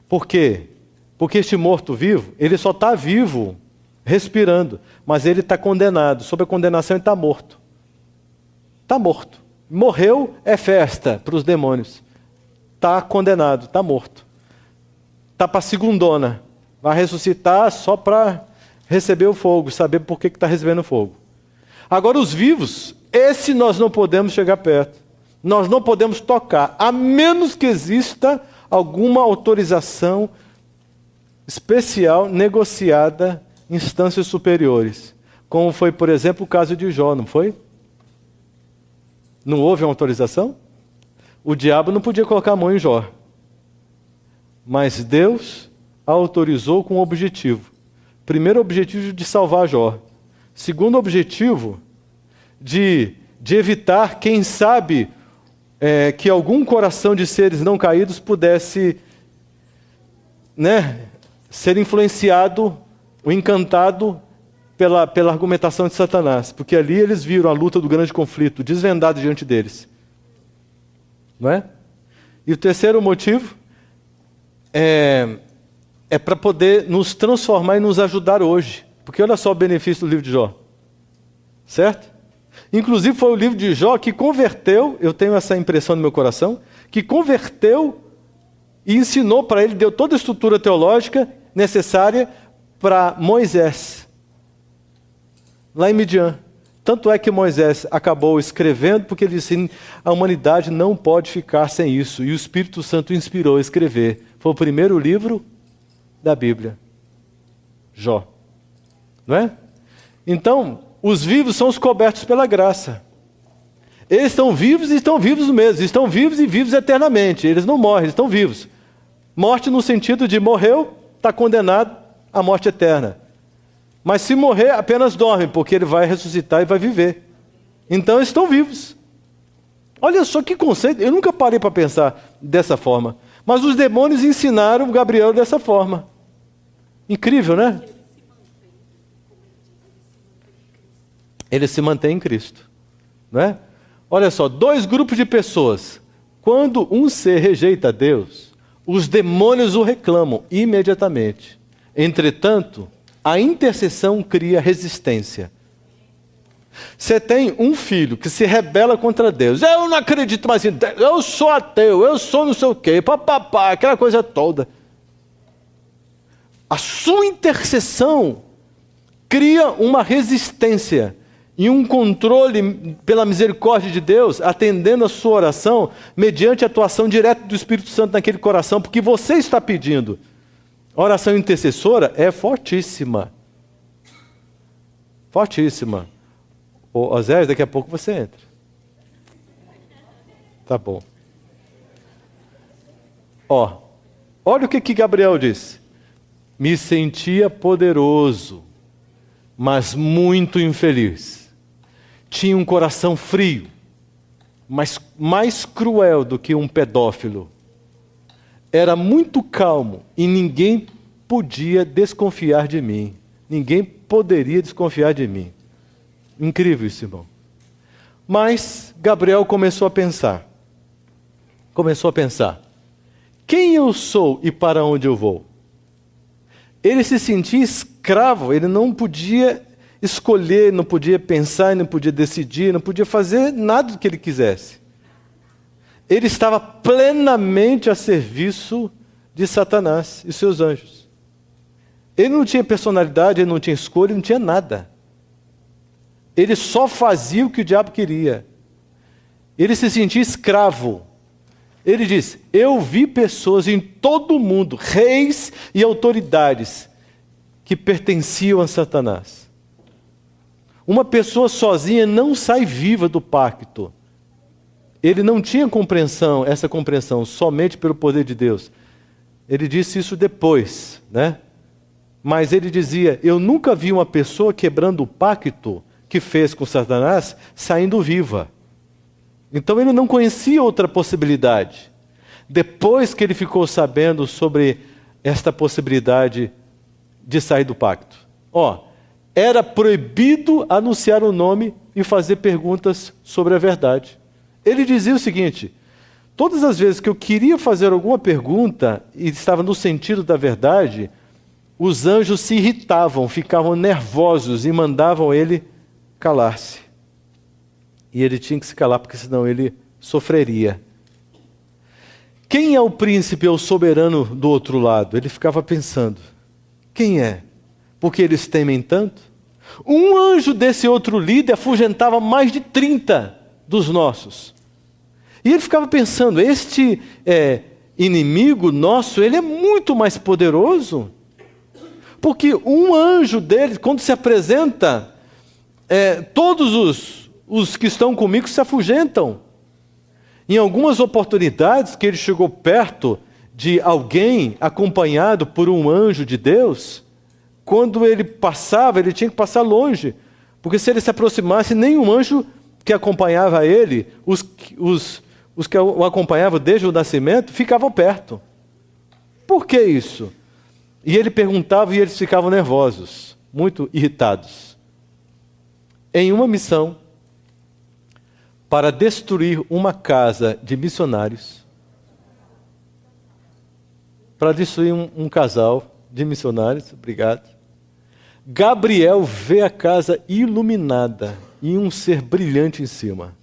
Por quê? Porque este morto-vivo, ele só está vivo, respirando. Mas ele está condenado. Sob a condenação ele está morto. Está morto. Morreu é festa para os demônios. Está condenado, está morto. Está para a segundona. Vai ressuscitar só para receber o fogo, saber por que está recebendo fogo. Agora os vivos, esse nós não podemos chegar perto. Nós não podemos tocar, a menos que exista alguma autorização especial negociada em instâncias superiores. Como foi, por exemplo, o caso de Jó, não foi? Não houve uma autorização? O diabo não podia colocar a mão em Jó. Mas Deus autorizou com um objetivo. Primeiro objetivo de salvar Jó. Segundo objetivo de evitar, quem sabe, que algum coração de seres não caídos pudesse, ser influenciado ou encantado pela argumentação de Satanás. Porque ali eles viram a luta do grande conflito, desvendado diante deles. Não é? E o terceiro motivo é para poder nos transformar e nos ajudar hoje. Porque olha só o benefício do livro de Jó. Certo? Inclusive foi o livro de Jó que converteu, eu tenho essa impressão no meu coração, que converteu e ensinou para ele, deu toda a estrutura teológica necessária para Moisés, lá em Midian. Tanto é que Moisés acabou escrevendo, porque ele disse, a humanidade não pode ficar sem isso. E o Espírito Santo inspirou a escrever. Foi o primeiro livro da Bíblia. Jó. Não é? Então, os vivos são os cobertos pela graça. Eles estão vivos e estão vivos mesmo. Estão vivos e vivos eternamente. Eles não morrem, eles estão vivos. Morte no sentido de morreu, está condenado à morte eterna. Mas se morrer, apenas dorme, porque ele vai ressuscitar e vai viver. Então eles estão vivos. Olha só que conceito, eu nunca parei para pensar dessa forma. Mas os demônios ensinaram Gabriel dessa forma. Incrível, né? Ele se mantém em Cristo. Não é? Olha só, 2 grupos de pessoas. Quando um ser rejeita Deus, os demônios o reclamam imediatamente. Entretanto, a intercessão cria resistência. Você tem um filho que se rebela contra Deus. Eu não acredito mais em Deus. Eu sou ateu. Eu sou não sei o quê. Papapá, aquela coisa toda. A sua intercessão cria uma resistência e um controle pela misericórdia de Deus, atendendo a sua oração, mediante a atuação direta do Espírito Santo naquele coração, porque você está pedindo. A oração intercessora é fortíssima. Fortíssima. Ô, Osés, daqui a pouco você entra. Tá bom. Olha o que Gabriel disse. Me sentia poderoso, mas muito infeliz. Tinha um coração frio, mas mais cruel do que um pedófilo. Era muito calmo e ninguém podia desconfiar de mim. Ninguém poderia desconfiar de mim. Incrível isso, irmão. Mas Gabriel começou a pensar. Quem eu sou e para onde eu vou? Ele se sentia escravo, ele não podia escolher, não podia pensar, não podia decidir, não podia fazer nada do que ele quisesse. Ele estava plenamente a serviço de Satanás e seus anjos. Ele não tinha personalidade, ele não tinha escolha, ele não tinha nada. Ele só fazia o que o diabo queria. Ele se sentia escravo. Ele diz, eu vi pessoas em todo o mundo, reis e autoridades, que pertenciam a Satanás. Uma pessoa sozinha não sai viva do pacto. Ele não tinha essa compreensão, somente pelo poder de Deus. Ele disse isso depois, né? Mas ele dizia, eu nunca vi uma pessoa quebrando o pacto que fez com Satanás, saindo viva. Então ele não conhecia outra possibilidade. Depois que ele ficou sabendo sobre esta possibilidade de sair do pacto. Era proibido anunciar o nome e fazer perguntas sobre a verdade. Ele dizia o seguinte, todas as vezes que eu queria fazer alguma pergunta e estava no sentido da verdade, os anjos se irritavam, ficavam nervosos e mandavam ele calar-se. E ele tinha que se calar, porque senão ele sofreria. Quem é o príncipe ou soberano do outro lado? Ele ficava pensando. Quem é? Porque eles temem tanto? Um anjo desse outro líder afugentava mais de 30 dos nossos. E ele ficava pensando, este inimigo nosso, ele é muito mais poderoso. Porque um anjo dele, quando se apresenta, todos os que estão comigo se afugentam. Em algumas oportunidades que ele chegou perto de alguém acompanhado por um anjo de Deus, quando ele passava, ele tinha que passar longe. Porque se ele se aproximasse, nenhum anjo que acompanhava ele, os os que o acompanhavam desde o nascimento, ficavam perto. Por que isso? E ele perguntava e eles ficavam nervosos, muito irritados. Em uma missão para destruir uma casa de missionários, para destruir um casal de missionários, obrigado. Gabriel vê a casa iluminada e um ser brilhante em cima.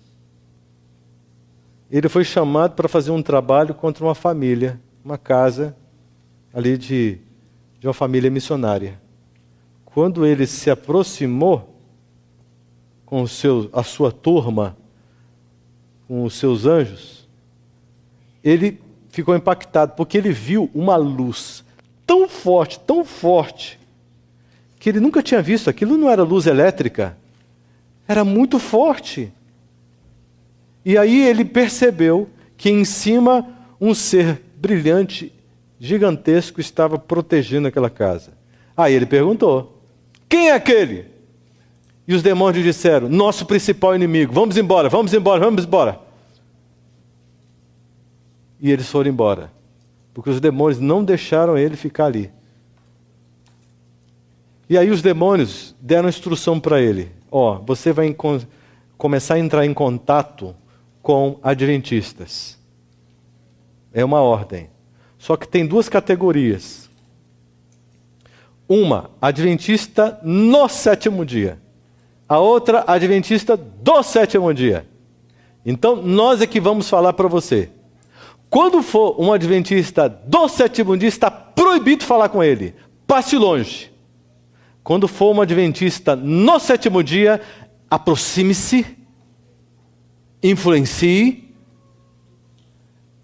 Ele foi chamado para fazer um trabalho contra uma família, uma casa ali de uma família missionária. Quando ele se aproximou com a sua turma, com os seus anjos, ele ficou impactado, porque ele viu uma luz tão forte, que ele nunca tinha visto. Aquilo não era luz elétrica, era muito forte. E aí ele percebeu que em cima um ser brilhante, gigantesco, estava protegendo aquela casa. Aí ele perguntou: quem é aquele? E os demônios disseram: nosso principal inimigo, vamos embora. E eles foram embora, porque os demônios não deixaram ele ficar ali. E aí os demônios deram instrução para ele: você vai começar a entrar em contato com adventistas. É uma ordem. Só que tem duas categorias. Uma, adventista no sétimo dia. A outra, adventista do sétimo dia. Então, nós é que vamos falar para você. Quando for um adventista do sétimo dia, está proibido falar com ele. Passe longe. Quando for um adventista no sétimo dia, aproxime-se, influencie,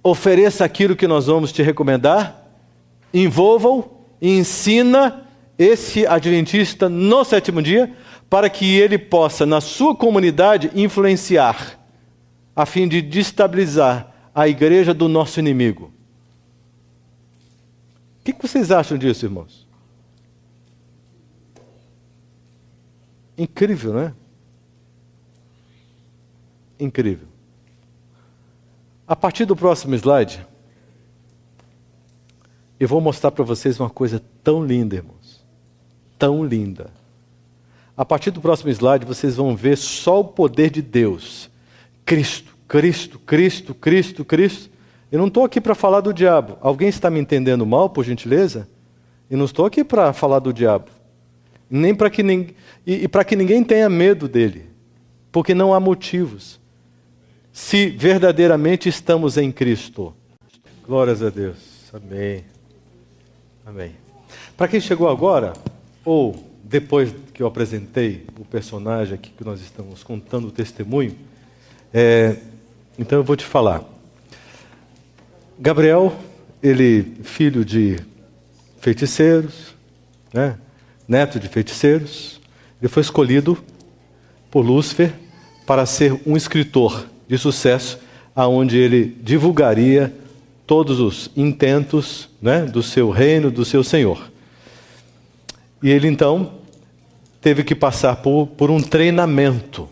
ofereça aquilo que nós vamos te recomendar, envolva-o e ensina esse adventista no sétimo dia, para que ele possa, na sua comunidade, influenciar, a fim de destabilizar a igreja do nosso inimigo. O que vocês acham disso, irmãos? Incrível, não é? Incrível. A partir do próximo slide, eu vou mostrar para vocês uma coisa tão linda, irmãos. Tão linda. A partir do próximo slide, vocês vão ver só o poder de Deus. Cristo, Cristo, Cristo, Cristo, Cristo. Eu não estou aqui para falar do diabo. Alguém está me entendendo mal, por gentileza? Eu não estou aqui para falar do diabo. Nem para que para que ninguém tenha medo dele. Porque não há motivos. Se verdadeiramente estamos em Cristo. Glórias a Deus. Amém. Amém. Para quem chegou agora, ou depois que eu apresentei o personagem aqui que nós estamos contando o testemunho, então eu vou te falar. Gabriel, ele filho de feiticeiros, né? Neto de feiticeiros, ele foi escolhido por Lúcifer para ser um escritor de sucesso, aonde ele divulgaria todos os intentos, né, do seu reino, do seu Senhor. E ele então teve que passar por um treinamento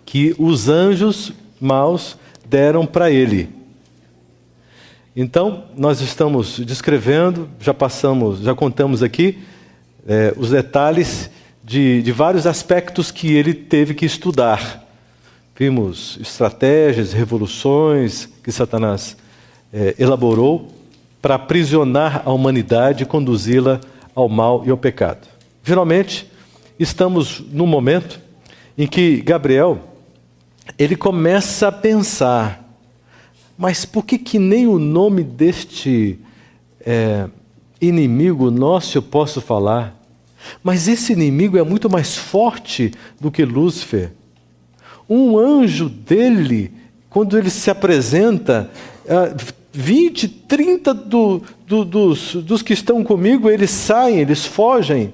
que os anjos maus deram para ele. Então, nós estamos descrevendo, já contamos aqui os detalhes de vários aspectos que ele teve que estudar. Vimos estratégias, revoluções que Satanás elaborou para aprisionar a humanidade e conduzi-la ao mal e ao pecado. Finalmente, estamos num momento em que Gabriel, ele começa a pensar: mas por que nem o nome deste inimigo nosso eu posso falar? Mas esse inimigo é muito mais forte do que Lúcifer. Um anjo dele, quando ele se apresenta, 20, 30 dos que estão comigo, eles saem, eles fogem.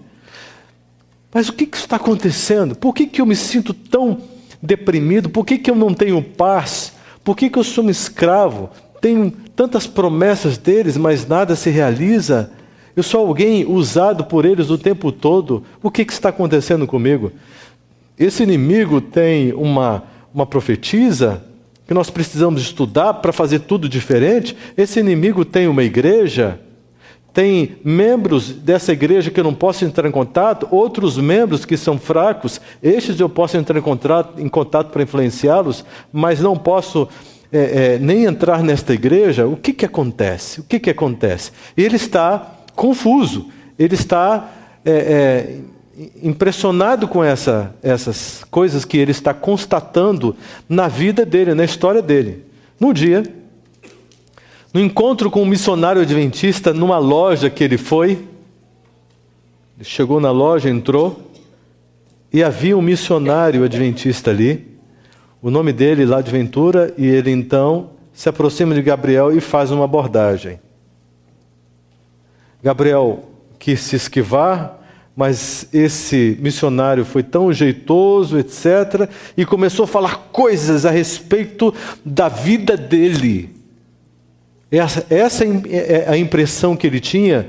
Mas o que está acontecendo? Por que eu me sinto tão deprimido? Por que eu não tenho paz? Por que eu sou um escravo? Tenho tantas promessas deles, mas nada se realiza. Eu sou alguém usado por eles o tempo todo. O que está acontecendo comigo? Esse inimigo tem uma profetisa que nós precisamos estudar para fazer tudo diferente. Esse inimigo tem uma igreja, tem membros dessa igreja que eu não posso entrar em contato, outros membros que são fracos, estes eu posso entrar em contato para influenciá-los, mas não posso nem entrar nesta igreja. O que acontece? O que acontece? Ele está confuso, ele está impressionado com essas coisas que ele está constatando na vida dele, na história dele. No encontro com um missionário adventista, numa loja que ele foi, ele chegou na loja, entrou, e havia um missionário adventista ali, o nome dele lá de Ventura, e ele então se aproxima de Gabriel e faz uma abordagem. Gabriel quis se esquivar, mas esse missionário foi tão jeitoso, etc., e começou a falar coisas a respeito da vida dele. Essa é a impressão que ele tinha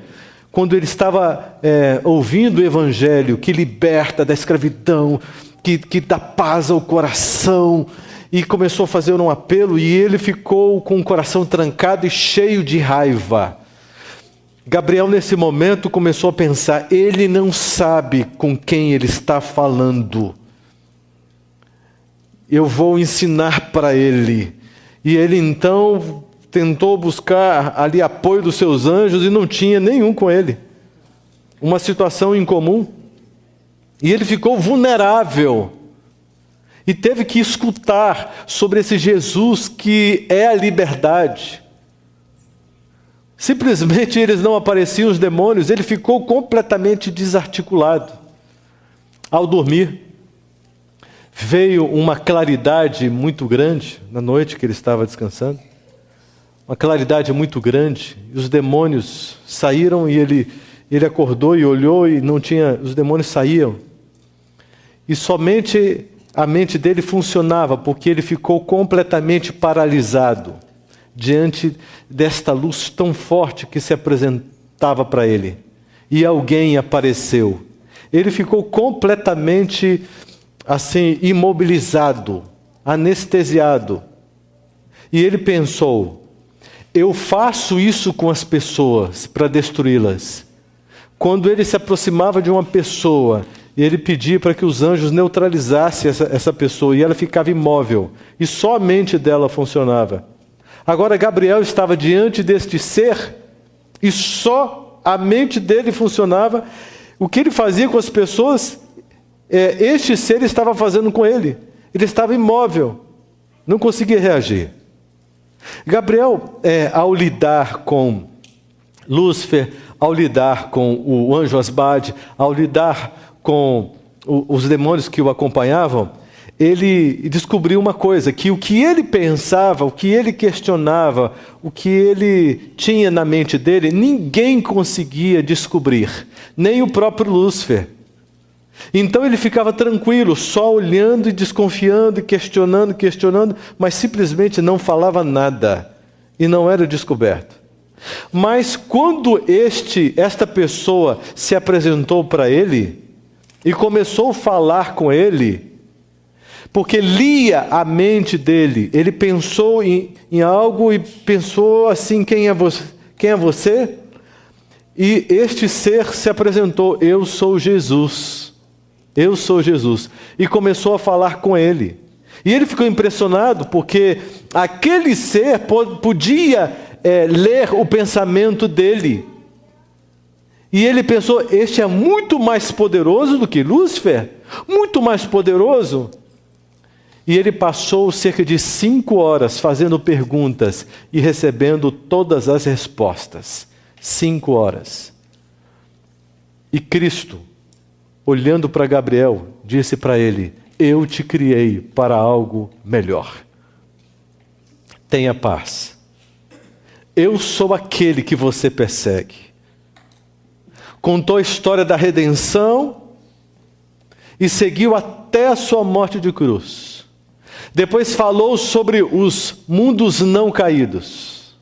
quando ele estava ouvindo o Evangelho, que liberta da escravidão, que dá paz ao coração, e começou a fazer um apelo, e ele ficou com o coração trancado e cheio de raiva. Gabriel, nesse momento, começou a pensar: ele não sabe com quem ele está falando. Eu vou ensinar para ele. E ele, então, tentou buscar ali apoio dos seus anjos e não tinha nenhum com ele. Uma situação incomum. E ele ficou vulnerável. E teve que escutar sobre esse Jesus que é a liberdade. Simplesmente eles não apareciam, os demônios, ele ficou completamente desarticulado. Ao dormir, veio uma claridade muito grande, na noite que ele estava descansando, uma claridade muito grande, e os demônios saíram, e ele acordou e olhou, e não tinha, os demônios saíam. E somente a mente dele funcionava, porque ele ficou completamente paralisado diante desta luz tão forte que se apresentava para ele. E alguém apareceu. Ele ficou completamente assim, imobilizado, anestesiado. E ele pensou: eu faço isso com as pessoas para destruí-las. Quando ele se aproximava de uma pessoa, ele pedia para que os anjos neutralizassem essa pessoa, e ela ficava imóvel, e só a mente dela funcionava. Agora Gabriel estava diante deste ser, e só a mente dele funcionava. O que ele fazia com as pessoas, este ser estava fazendo com ele. Ele estava imóvel, não conseguia reagir. Gabriel, ao lidar com Lúcifer, ao lidar com o anjo Asbade, ao lidar com os demônios que o acompanhavam, ele descobriu uma coisa, que o que ele pensava, o que ele questionava, o que ele tinha na mente dele, ninguém conseguia descobrir, nem o próprio Lúcifer. Então ele ficava tranquilo, só olhando e desconfiando, e questionando, mas simplesmente não falava nada, e não era descoberto. Mas quando esta pessoa se apresentou para ele, e começou a falar com ele, porque lia a mente dele, ele pensou em algo e pensou assim: quem é você? Quem é você? E este ser se apresentou: eu sou Jesus, eu sou Jesus. E começou a falar com ele. E ele ficou impressionado, porque aquele ser podia ler o pensamento dele. E ele pensou: este é muito mais poderoso do que Lúcifer, muito mais poderoso. E ele passou cerca de 5 horas fazendo perguntas e recebendo todas as respostas. 5 horas. E Cristo, olhando para Gabriel, disse para ele: eu te criei para algo melhor. Tenha paz. Eu sou aquele que você persegue. Contou a história da redenção e seguiu até a sua morte de cruz. Depois falou sobre os mundos não caídos.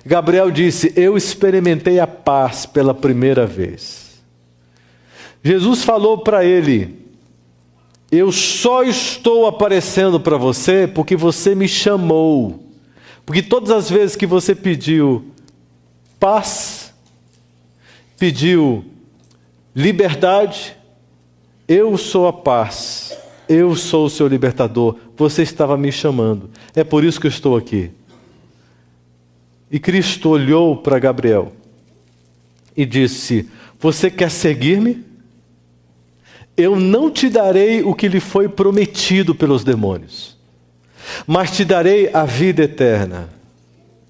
Gabriel disse: eu experimentei a paz pela primeira vez. Jesus falou para ele: eu só estou aparecendo para você porque você me chamou. Porque todas as vezes que você pediu paz, pediu liberdade, eu sou a paz, eu sou o seu libertador, você estava me chamando, é por isso que eu estou aqui. E Cristo olhou para Gabriel e disse: você quer seguir-me? Eu não te darei o que lhe foi prometido pelos demônios, mas te darei a vida eterna.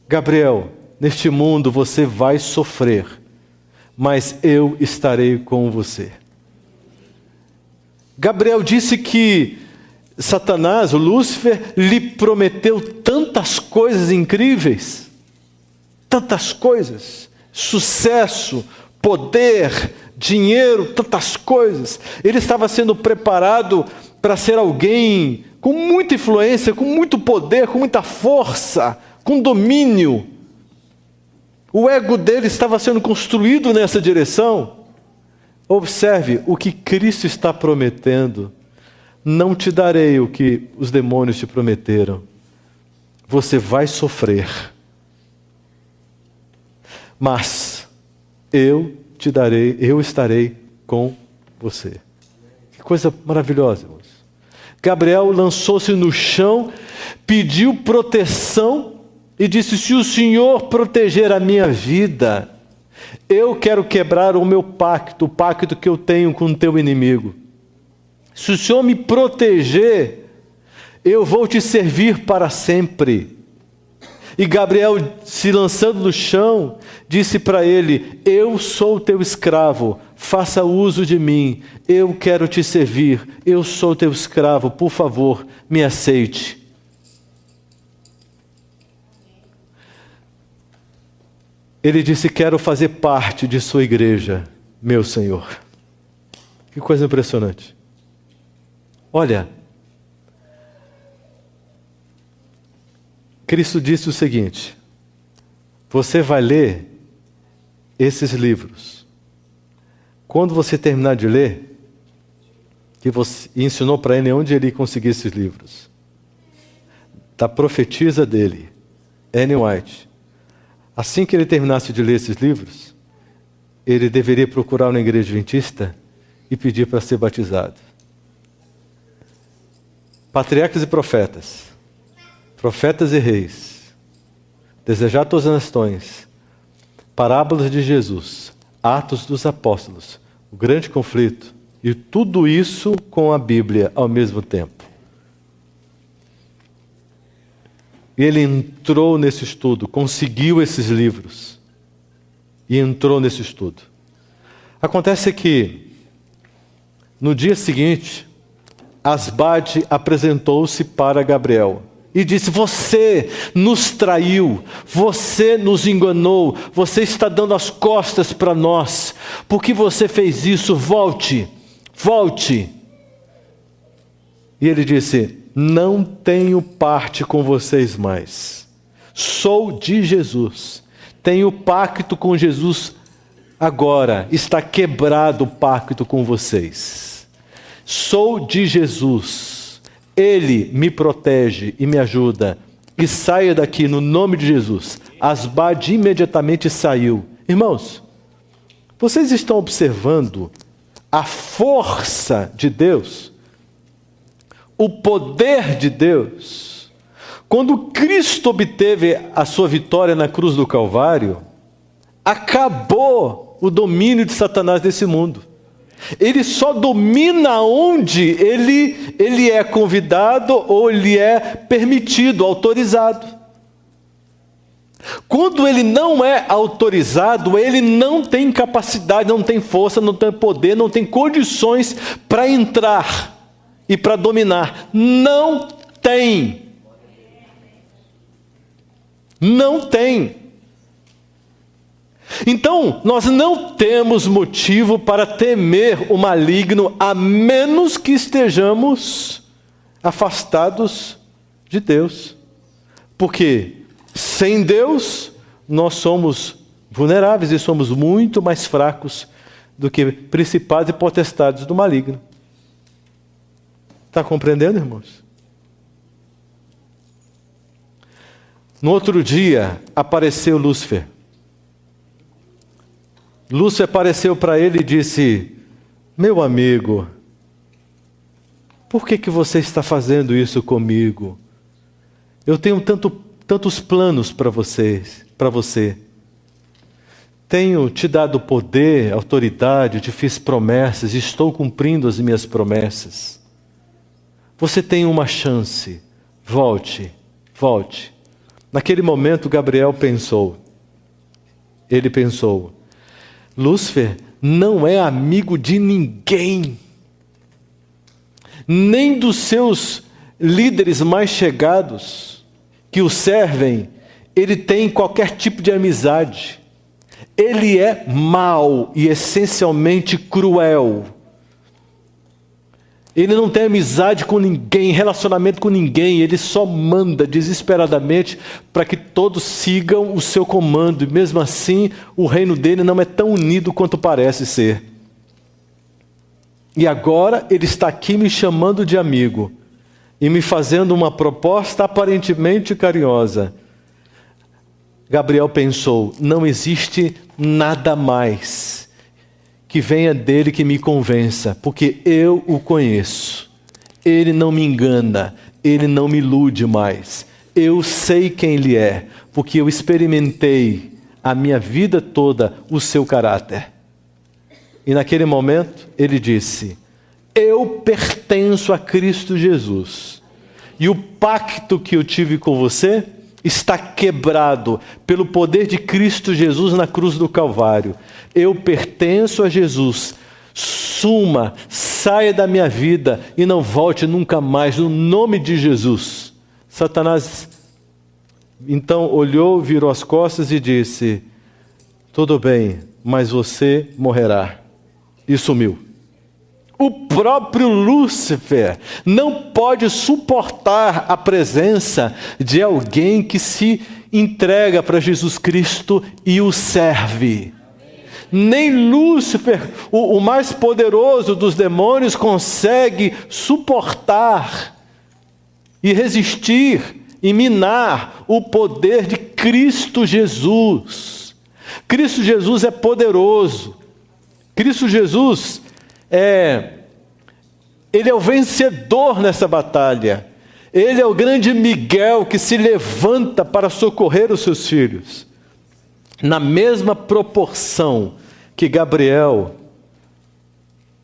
Gabriel, neste mundo você vai sofrer, mas eu estarei com você. Gabriel disse que Satanás, o Lúcifer, lhe prometeu tantas coisas incríveis, tantas coisas, sucesso, poder, dinheiro, tantas coisas. Ele estava sendo preparado para ser alguém com muita influência, com muito poder, com muita força, com domínio. O ego dele estava sendo construído nessa direção. Observe o que Cristo está prometendo. Não te darei o que os demônios te prometeram. Você vai sofrer. Mas eu te darei, eu estarei com você. Que coisa maravilhosa, irmãos. Gabriel lançou-se no chão, pediu proteção e disse: se o Senhor proteger a minha vida, eu quero quebrar o meu pacto, o pacto que eu tenho com o teu inimigo. Se o Senhor me proteger, eu vou te servir para sempre. E Gabriel, se lançando no chão, disse para ele: eu sou teu escravo, faça uso de mim, eu quero te servir, eu sou teu escravo, por favor, me aceite. Ele disse: quero fazer parte de sua igreja, meu Senhor. Que coisa impressionante. Olha, Cristo disse o seguinte: você vai ler esses livros. Quando você terminar de ler, que você ensinou para ele onde ele conseguir esses livros, da profetisa dele, Ellen White. Assim que ele terminasse de ler esses livros, ele deveria procurar uma igreja adventista e pedir para ser batizado. Patriarcas e profetas, profetas e reis, desejar todas as nações, parábolas de Jesus, Atos dos Apóstolos, o grande conflito, e tudo isso com a Bíblia ao mesmo tempo. E ele entrou nesse estudo, conseguiu esses livros e entrou nesse estudo. Acontece que, no dia seguinte, Asbade apresentou-se para Gabriel e disse: você nos traiu, você nos enganou, você está dando as costas para nós. Por que você fez isso? Volte, volte. E ele disse: não tenho parte com vocês mais. Sou de Jesus. Tenho pacto com Jesus agora. Está quebrado o pacto com vocês. Sou de Jesus. Ele me protege e me ajuda. E saia daqui no nome de Jesus. Asbade imediatamente saiu. Irmãos, vocês estão observando a força de Deus? O poder de Deus? Quando Cristo obteve a sua vitória na cruz do Calvário, acabou o domínio de Satanás desse mundo. Ele só domina onde ele é convidado ou ele é permitido, autorizado. Quando ele não é autorizado, ele não tem capacidade, não tem força, não tem poder, não tem condições para entrar e para dominar. Não tem. Não tem. Então, nós não temos motivo para temer o maligno, a menos que estejamos afastados de Deus. Porque sem Deus, nós somos vulneráveis e somos muito mais fracos do que principados e potestades do maligno. Está compreendendo, irmãos? No outro dia, apareceu Lúcifer. Lúcifer apareceu para ele e disse: meu amigo, por que você está fazendo isso comigo? Eu tenho tantos planos para você. Tenho te dado poder, autoridade, te fiz promessas, estou cumprindo as minhas promessas. Você tem uma chance, volte. Naquele momento, Gabriel pensou. Ele pensou: Lúcifer não é amigo de ninguém, nem dos seus líderes mais chegados que o servem, ele tem qualquer tipo de amizade. Ele é mau e essencialmente cruel. Ele não tem amizade com ninguém, relacionamento com ninguém. Ele só manda desesperadamente para que todos sigam o seu comando. E mesmo assim, o reino dele não é tão unido quanto parece ser. E agora ele está aqui me chamando de amigo e me fazendo uma proposta aparentemente carinhosa. Gabriel pensou: não existe nada mais que venha dele que me convença, porque eu o conheço. Ele não me engana, ele não me ilude mais. Eu sei quem ele é, porque eu experimentei a minha vida toda o seu caráter. E naquele momento ele disse: eu pertenço a Cristo Jesus. E o pacto que eu tive com você está quebrado pelo poder de Cristo Jesus na cruz do Calvário. Eu pertenço a Jesus. Suma, saia da minha vida e não volte nunca mais, no nome de Jesus. Satanás então olhou, virou as costas e disse: tudo bem, mas você morrerá. E sumiu. O próprio Lúcifer não pode suportar a presença de alguém que se entrega para Jesus Cristo e o serve. Nem Lúcifer, o mais poderoso dos demônios, consegue suportar e resistir e minar o poder de Cristo Jesus. Cristo Jesus é poderoso. Cristo Jesus ele é o vencedor nessa batalha. Ele é o grande Miguel que se levanta para socorrer os seus filhos. Na mesma proporção que Gabriel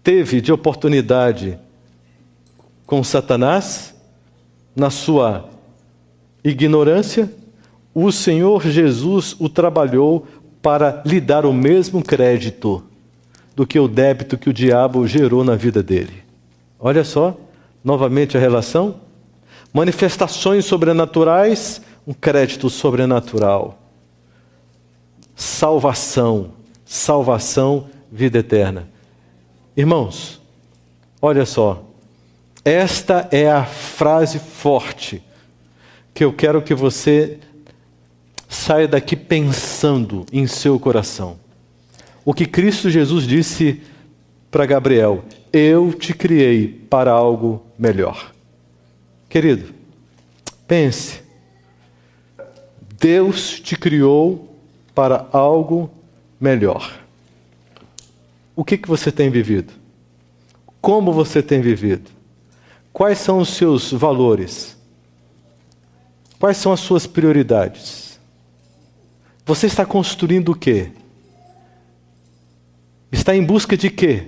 teve de oportunidade com Satanás, na sua ignorância, o Senhor Jesus o trabalhou para lhe dar o mesmo crédito do que o débito que o diabo gerou na vida dele. Olha só, novamente a relação. Manifestações sobrenaturais, um crédito sobrenatural. Salvação, vida eterna. Irmãos, olha só, esta é a frase forte que eu quero que você saia daqui pensando em seu coração. O que Cristo Jesus disse para Gabriel: eu te criei para algo melhor. Querido, pense. Deus te criou para algo melhor. O que você tem vivido? Como você tem vivido? Quais são os seus valores? Quais são as suas prioridades? Você está construindo o quê? Está em busca de quê?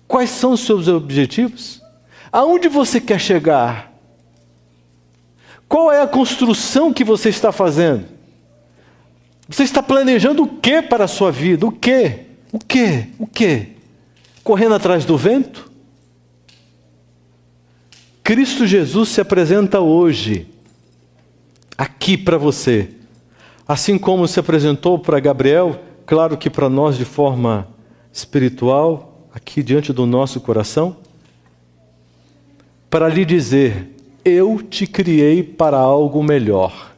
Quais são os seus objetivos? Aonde você quer chegar? Qual é a construção que você está fazendo? Você está planejando o que para a sua vida? O quê? O quê? O quê? Correndo atrás do vento? Cristo Jesus se apresenta hoje, aqui para você. Assim como se apresentou para Gabriel, claro que para nós de forma espiritual, aqui diante do nosso coração, para lhe dizer: eu te criei para algo melhor.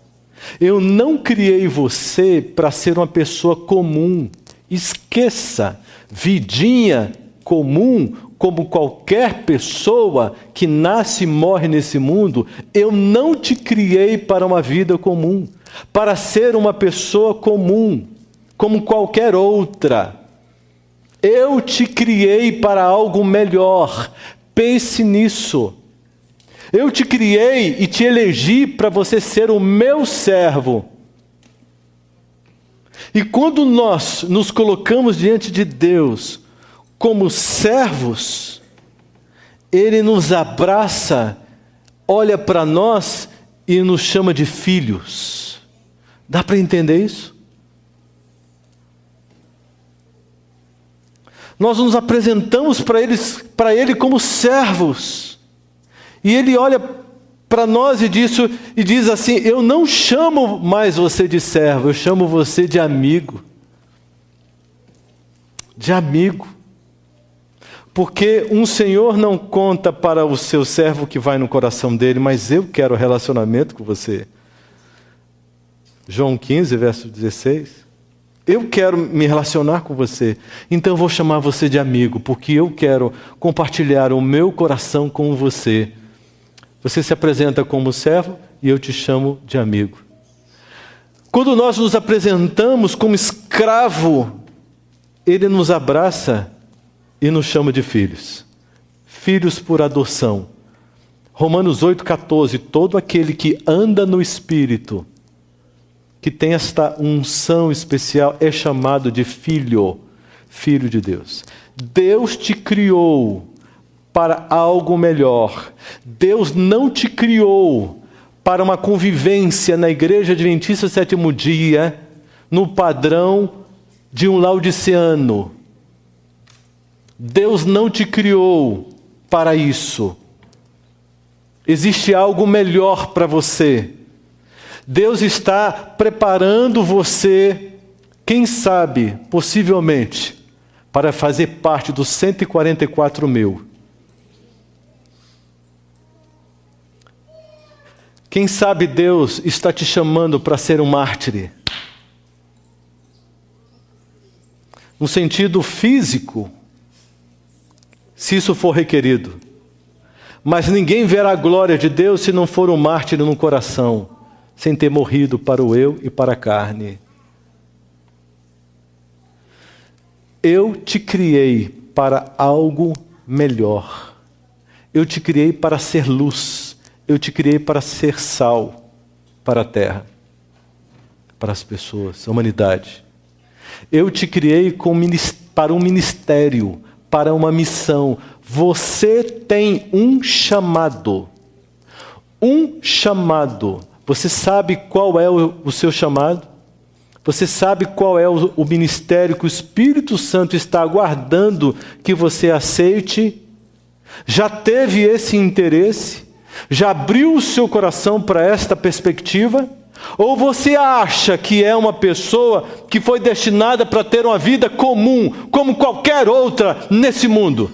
Eu não criei você para ser uma pessoa comum. Esqueça, vidinha comum, como qualquer pessoa que nasce e morre nesse mundo. Eu não te criei para uma vida comum, para ser uma pessoa comum, como qualquer outra. Eu te criei para algo melhor. Pense nisso. Eu te criei e te elegi para você ser o meu servo. E quando nós nos colocamos diante de Deus como servos, Ele nos abraça, olha para nós e nos chama de filhos. Dá para entender isso? Nós nos apresentamos para Ele como servos. E Ele olha para nós e diz assim: eu não chamo mais você de servo, eu chamo você de amigo. De amigo. Porque um senhor não conta para o seu servo que vai no coração dele, mas eu quero relacionamento com você. João 15, verso 16. Eu quero me relacionar com você, então eu vou chamar você de amigo, porque eu quero compartilhar o meu coração com você. Você se apresenta como servo e eu te chamo de amigo. Quando nós nos apresentamos como escravo, Ele nos abraça e nos chama de filhos. Filhos por adoção. Romanos 8,14. Todo aquele que anda no Espírito, que tem esta unção especial, é chamado de filho, filho de Deus. Deus te criou para algo melhor. Deus não te criou para uma convivência na Igreja Adventista Sétimo Dia, no padrão de um laodiceano. Deus não te criou para isso. Existe algo melhor para você. Deus está preparando você, quem sabe, possivelmente, para fazer parte dos 144 mil. Quem sabe Deus está te chamando para ser um mártir. No sentido físico, se isso for requerido. Mas ninguém verá a glória de Deus se não for um mártir no coração, sem ter morrido para o eu e para a carne. Eu te criei para algo melhor. Eu te criei para ser luz. Eu te criei para ser sal para a terra, para as pessoas, a humanidade. Eu te criei para um ministério, para uma missão. Você tem um chamado. Um chamado. Você sabe qual é o seu chamado? Você sabe qual é o ministério que o Espírito Santo está aguardando que você aceite? Já teve esse interesse? Já abriu o seu coração para esta perspectiva? Ou você acha que é uma pessoa que foi destinada para ter uma vida comum, como qualquer outra nesse mundo?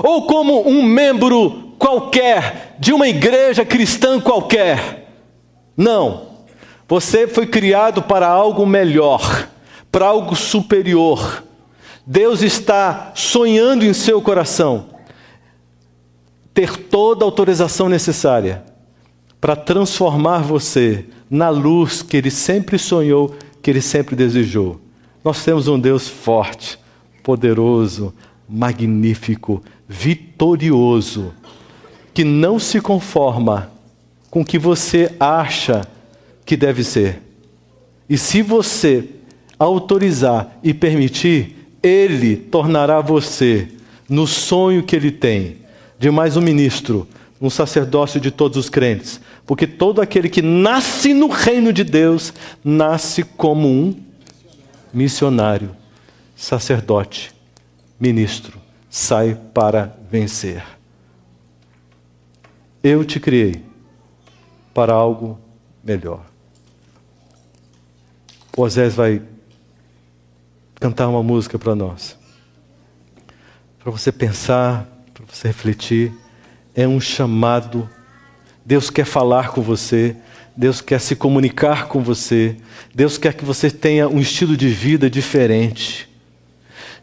Ou como um membro qualquer, de uma igreja cristã qualquer? Não. Você foi criado para algo melhor, para algo superior. Deus está sonhando em seu coração ter toda a autorização necessária para transformar você na luz que Ele sempre sonhou, que Ele sempre desejou. Nós temos um Deus forte, poderoso, magnífico, vitorioso, que não se conforma com o que você acha que deve ser. E se você autorizar e permitir, Ele tornará você no sonho que Ele tem, de mais um ministro, um sacerdócio de todos os crentes. Porque todo aquele que nasce no reino de Deus, nasce como um missionário, sacerdote, ministro, sai para vencer. Eu te criei para algo melhor. O Osés vai cantar uma música para nós. Para você pensar, para você refletir. É um chamado. Deus quer falar com você. Deus quer se comunicar com você. Deus quer que você tenha um estilo de vida diferente.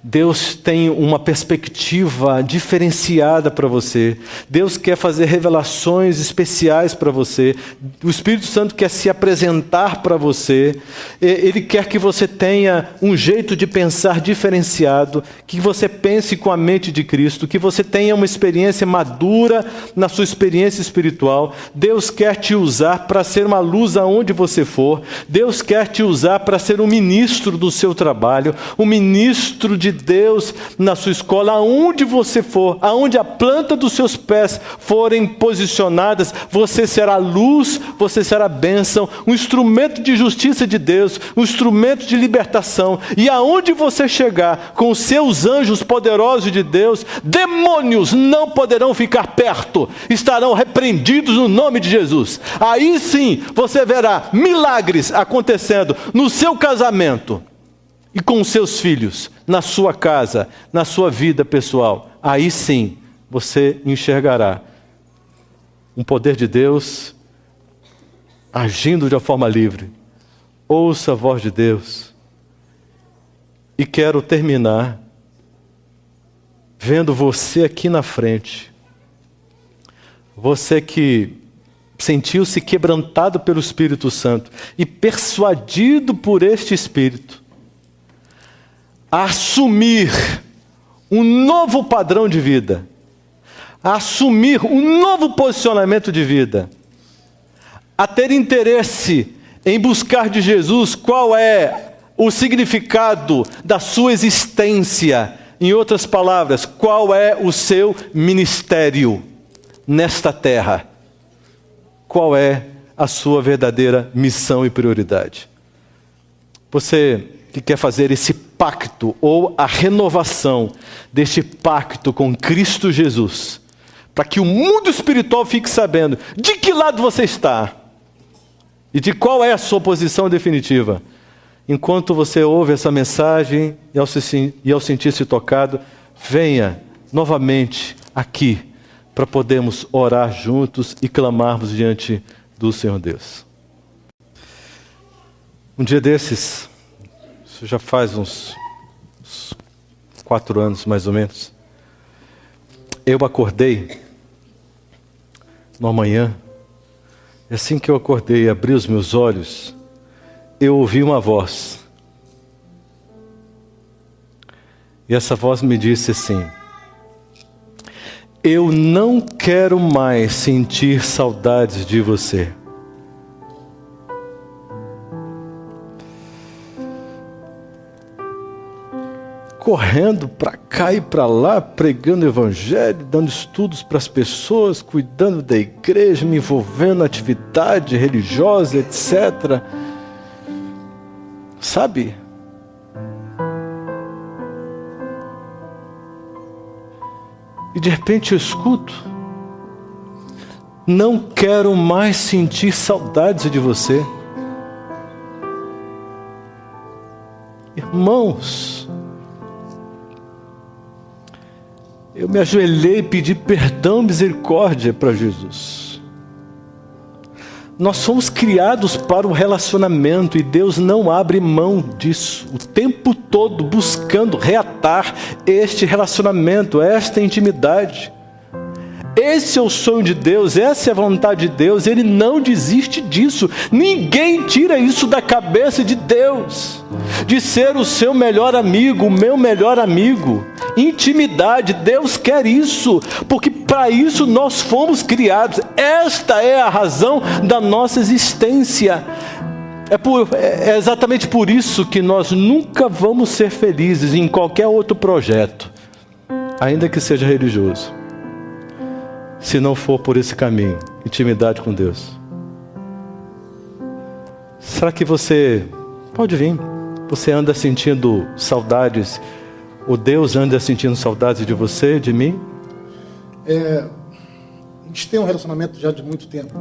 Deus tem uma perspectiva diferenciada para você. Deus quer fazer revelações especiais para você. O Espírito Santo quer se apresentar para você. Ele quer que você tenha um jeito de pensar diferenciado, que você pense com a mente de Cristo, que você tenha uma experiência madura na sua experiência espiritual. Deus quer te usar para ser uma luz aonde você for. Deus quer te usar para ser um ministro do seu trabalho, um ministro de Deus na sua escola, aonde você for, aonde a planta dos seus pés forem posicionadas, você será luz, você será bênção, um instrumento de justiça de Deus, um instrumento de libertação. E aonde você chegar com os seus anjos poderosos de Deus, demônios não poderão ficar perto, estarão repreendidos no nome de Jesus. Aí sim você verá milagres acontecendo no seu casamento e com os seus filhos, na sua casa, na sua vida pessoal. Aí sim você enxergará um poder de Deus agindo de uma forma livre. Ouça a voz de Deus. E quero terminar vendo você aqui na frente. Você que sentiu-se quebrantado pelo Espírito Santo e persuadido por este Espírito a assumir um novo padrão de vida, a assumir um novo posicionamento de vida, a ter interesse em buscar de Jesus qual é o significado da sua existência. Em outras palavras, qual é o seu ministério nesta terra? Qual é a sua verdadeira missão e prioridade? Você que quer fazer esse pacto, ou a renovação deste pacto com Cristo Jesus, para que o mundo espiritual fique sabendo de que lado você está e de qual é a sua posição definitiva. Enquanto você ouve essa mensagem e ao sentir-se tocado, venha novamente aqui para podermos orar juntos e clamarmos diante do Senhor Deus. Um dia desses, isso já faz uns 4 anos mais ou menos, eu acordei numa manhã, e assim que eu acordei e abri os meus olhos, eu ouvi uma voz. E essa voz me disse assim: eu não quero mais sentir saudades de você. Correndo para cá e para lá, pregando o evangelho, dando estudos para as pessoas, cuidando da igreja, me envolvendo na atividade religiosa, etc. Sabe? E de repente eu escuto: não quero mais sentir saudades de você. Irmãos, eu me ajoelhei e pedi perdão e misericórdia para Jesus. Nós somos criados para o relacionamento e Deus não abre mão disso. O tempo todo buscando reatar este relacionamento, esta intimidade. Esse é o sonho de Deus, essa é a vontade de Deus. Ele não desiste disso. Ninguém tira isso da cabeça de Deus. De ser o seu melhor amigo, o meu melhor amigo. Intimidade, Deus quer isso, porque para isso nós fomos criados. Esta é a razão da nossa existência. É exatamente por isso que nós nunca vamos ser felizes em qualquer outro projeto, ainda que seja religioso, se não for por esse caminho, intimidade com Deus. Será que você pode vir? Você anda sentindo saudades? O Deus anda sentindo saudades de você, de mim? A gente tem um relacionamento já de muito tempo.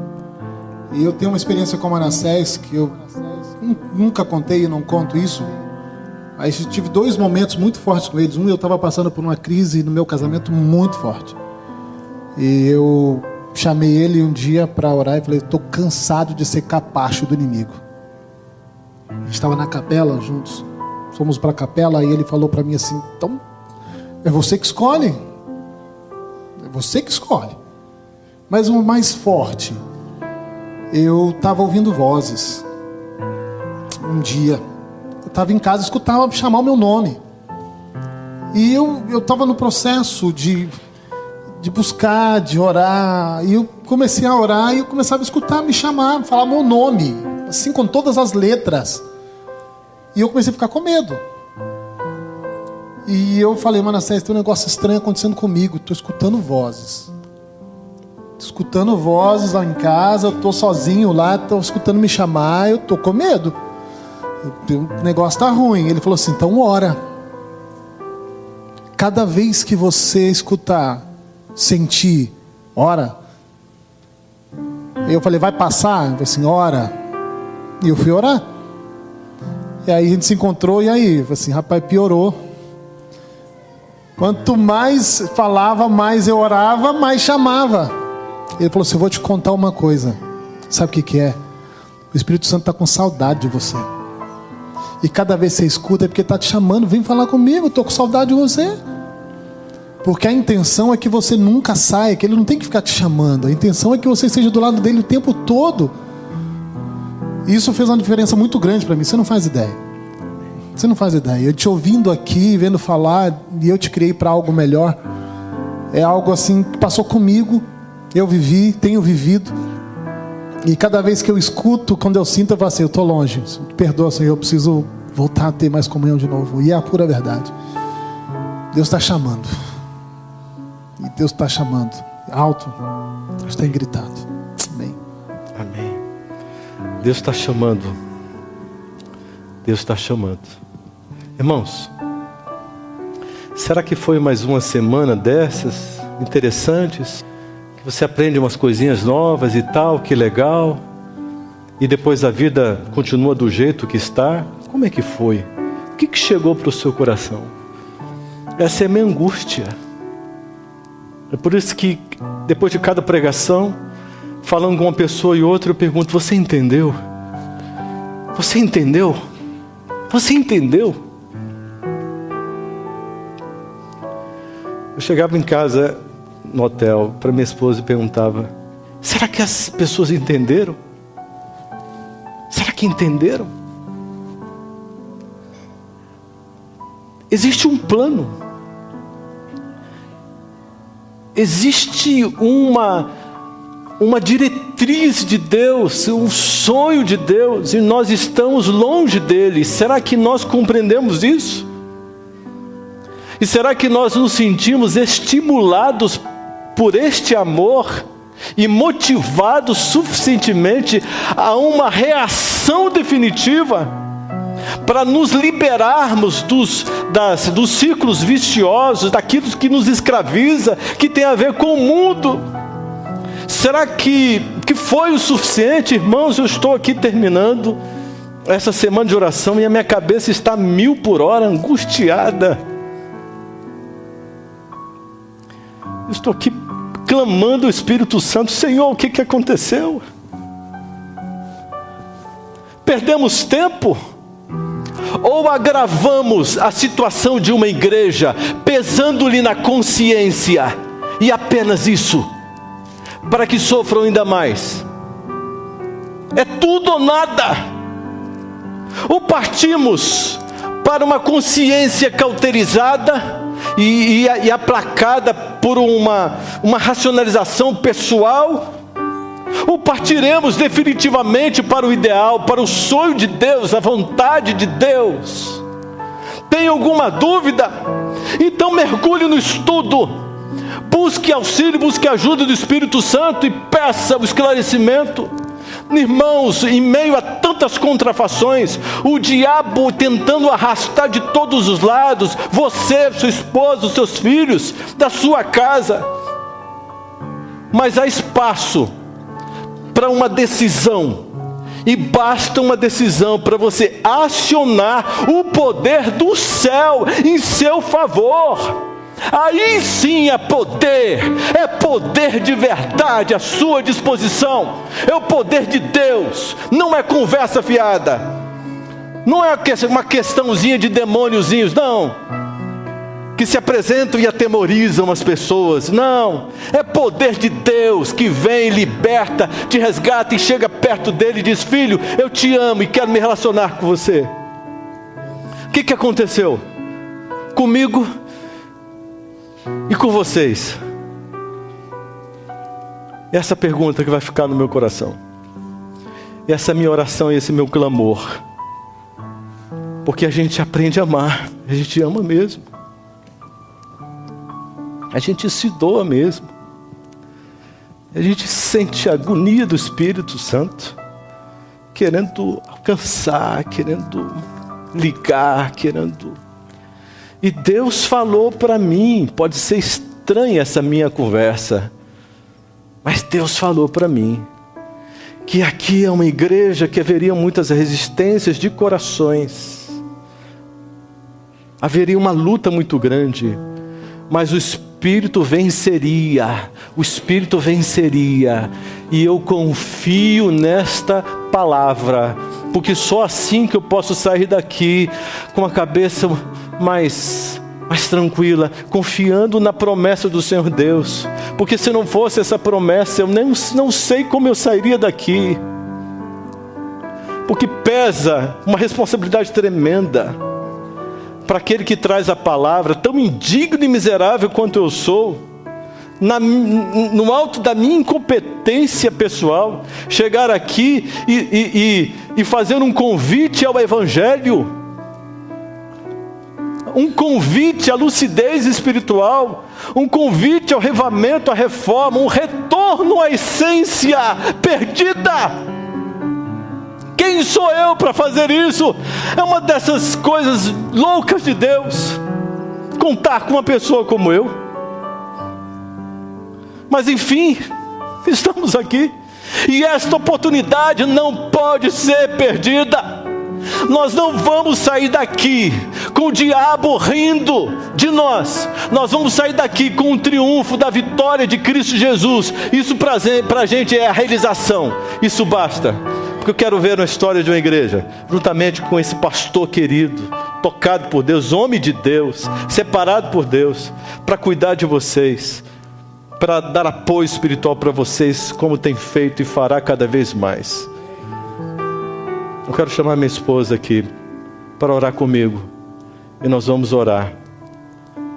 E eu tenho uma experiência com o Manassés que eu nunca contei e não conto isso. Mas eu tive 2 momentos muito fortes com eles. Eu estava passando por uma crise no meu casamento muito forte. E eu chamei ele um dia para orar e falei: estou cansado de ser capacho do inimigo. A gente estava na capela juntos. fomos para a capela, e ele falou para mim assim: então, é você que escolhe. É você que escolhe. Mas o mais forte, eu estava ouvindo vozes. Um dia, eu estava em casa, escutava chamar o meu nome. E eu estava no processo de buscar, de orar. E eu comecei a orar e eu começava a escutar, me chamar, falar meu nome, assim, com todas as letras. E eu comecei a ficar com medo. E eu falei: Manassés, tem um negócio estranho acontecendo comigo. Estou escutando vozes. Escutando vozes lá em casa, eu estou sozinho lá, estou escutando me chamar, eu estou com medo. O negócio está ruim. Ele falou assim: então ora. Cada vez que você escutar, sentir, ora. Eu falei: vai passar? Ele falou assim: ora. E eu fui orar. E aí a gente se encontrou, e aí? Eu falei assim: rapaz, piorou. Quanto mais falava, mais eu orava, mais chamava. Ele falou assim: eu vou te contar uma coisa. Sabe o que é? O Espírito Santo está com saudade de você. E cada vez que você escuta é porque está te chamando. Vem falar comigo, estou com saudade de você. Porque a intenção é que você nunca saia, que ele não tem que ficar te chamando. A intenção é que você esteja do lado dele o tempo todo. E isso fez uma diferença muito grande para mim. Você não faz ideia. Você não faz ideia. Eu te ouvindo aqui, vendo falar, e eu te criei para algo melhor. É algo assim que passou comigo. Eu vivi, tenho vivido. E cada vez que eu escuto, quando eu sinto, eu falo assim: eu estou longe. Perdoa, Senhor, eu preciso voltar a ter mais comunhão de novo. E é a pura verdade. Deus está chamando. E Deus está chamando. Alto. Deus tem gritado. Amém. Amém. Deus está chamando. Deus está chamando. Irmãos, será que foi mais uma semana dessas interessantes? Que você aprende umas coisinhas novas e tal, que legal. E depois a vida continua do jeito que está? Como é que foi? O que chegou para o seu coração? Essa é a minha angústia. É por isso que depois de cada pregação, falando com uma pessoa e outra, eu pergunto: você entendeu? Você entendeu? Você entendeu? Eu chegava em casa, no hotel, para minha esposa e perguntava: será que as pessoas entenderam? Será que entenderam? Existe um plano. Existe uma diretriz de Deus, um sonho de Deus, e nós estamos longe dele. Será que nós compreendemos isso? E será que nós nos sentimos estimulados por este amor e motivados suficientemente a uma reação definitiva para nos liberarmos dos ciclos viciosos, daquilo que nos escraviza, que tem a ver com o mundo? Será que foi o suficiente? Irmãos, eu estou aqui terminando essa semana de oração e a minha cabeça está 1000 por hora, angustiada. Eu estou aqui clamando ao Espírito Santo: Senhor, o que aconteceu? Perdemos tempo? Ou agravamos a situação de uma igreja, pesando-lhe na consciência, e apenas isso, para que sofram ainda mais? É tudo ou nada. Ou partimos para uma consciência cauterizada e aplacada por uma racionalização pessoal, ou partiremos definitivamente para o ideal, para o sonho de Deus, a vontade de Deus? Tem alguma dúvida? Então mergulhe no estudo, busque auxílio, busque ajuda do Espírito Santo e peça o esclarecimento. Irmãos, em meio a tantas contrafações, o diabo tentando arrastar de todos os lados, você, sua esposa, seus filhos, da sua casa, mas há espaço para uma decisão, e basta uma decisão para você acionar o poder do céu em seu favor. Aí sim é poder de verdade à sua disposição, é o poder de Deus, não é conversa fiada, Não é uma questãozinha de demôniozinhos, não, que se apresentam e atemorizam as pessoas. Não, é poder de Deus que vem, liberta, te resgata e chega perto dele e diz: filho, eu te amo e quero me relacionar com você. O que aconteceu comigo e com vocês? Essa pergunta que vai ficar no meu coração. Essa é a minha oração e esse é o meu clamor. Porque a gente aprende a amar, a gente ama mesmo. A gente se doa mesmo. A gente sente a agonia do Espírito Santo, querendo alcançar, querendo ligar, querendo... E Deus falou para mim, pode ser estranha essa minha conversa, mas Deus falou para mim, que aqui é uma igreja que haveria muitas resistências de corações, haveria uma luta muito grande, mas o Espírito venceria, e eu confio nesta palavra, porque só assim que eu posso sair daqui com a cabeça mais tranquila, confiando na promessa do Senhor Deus, porque se não fosse essa promessa, eu não sei como eu sairia daqui, porque pesa uma responsabilidade tremenda, para aquele que traz a palavra, tão indigno e miserável quanto eu sou, no alto da minha incompetência pessoal, chegar aqui e fazer um convite ao Evangelho, um convite à lucidez espiritual, um convite ao revivamento, à reforma, um retorno à essência perdida. Quem sou eu para fazer isso? É uma dessas coisas loucas de Deus, contar com uma pessoa como eu. Mas enfim, estamos aqui, e esta oportunidade não pode ser perdida. Nós não vamos sair daqui com o diabo rindo de nós. Nós vamos sair daqui com o triunfo da vitória de Cristo Jesus. Isso para a gente é a realização. Isso basta. Porque eu quero ver uma história de uma igreja, juntamente com esse pastor querido, tocado por Deus, homem de Deus, separado por Deus, para cuidar de vocês, para dar apoio espiritual para vocês, como tem feito e fará cada vez mais. Eu quero chamar minha esposa aqui para orar comigo, e nós vamos orar.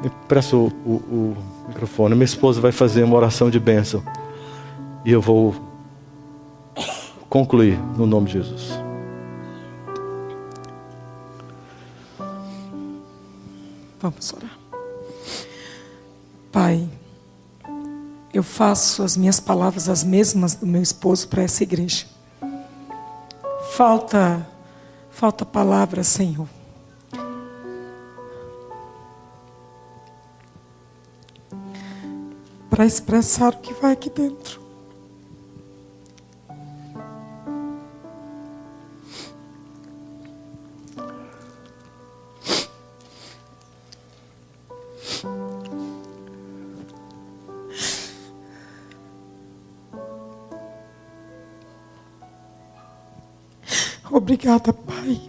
Me presta o microfone. Minha esposa vai fazer uma oração de bênção, e eu vou concluir no nome de Jesus. Vamos orar. Pai, eu faço as minhas palavras as mesmas do meu esposo para essa igreja. Falta palavra, Senhor. Para expressar o que vai aqui dentro. Obrigada, Pai.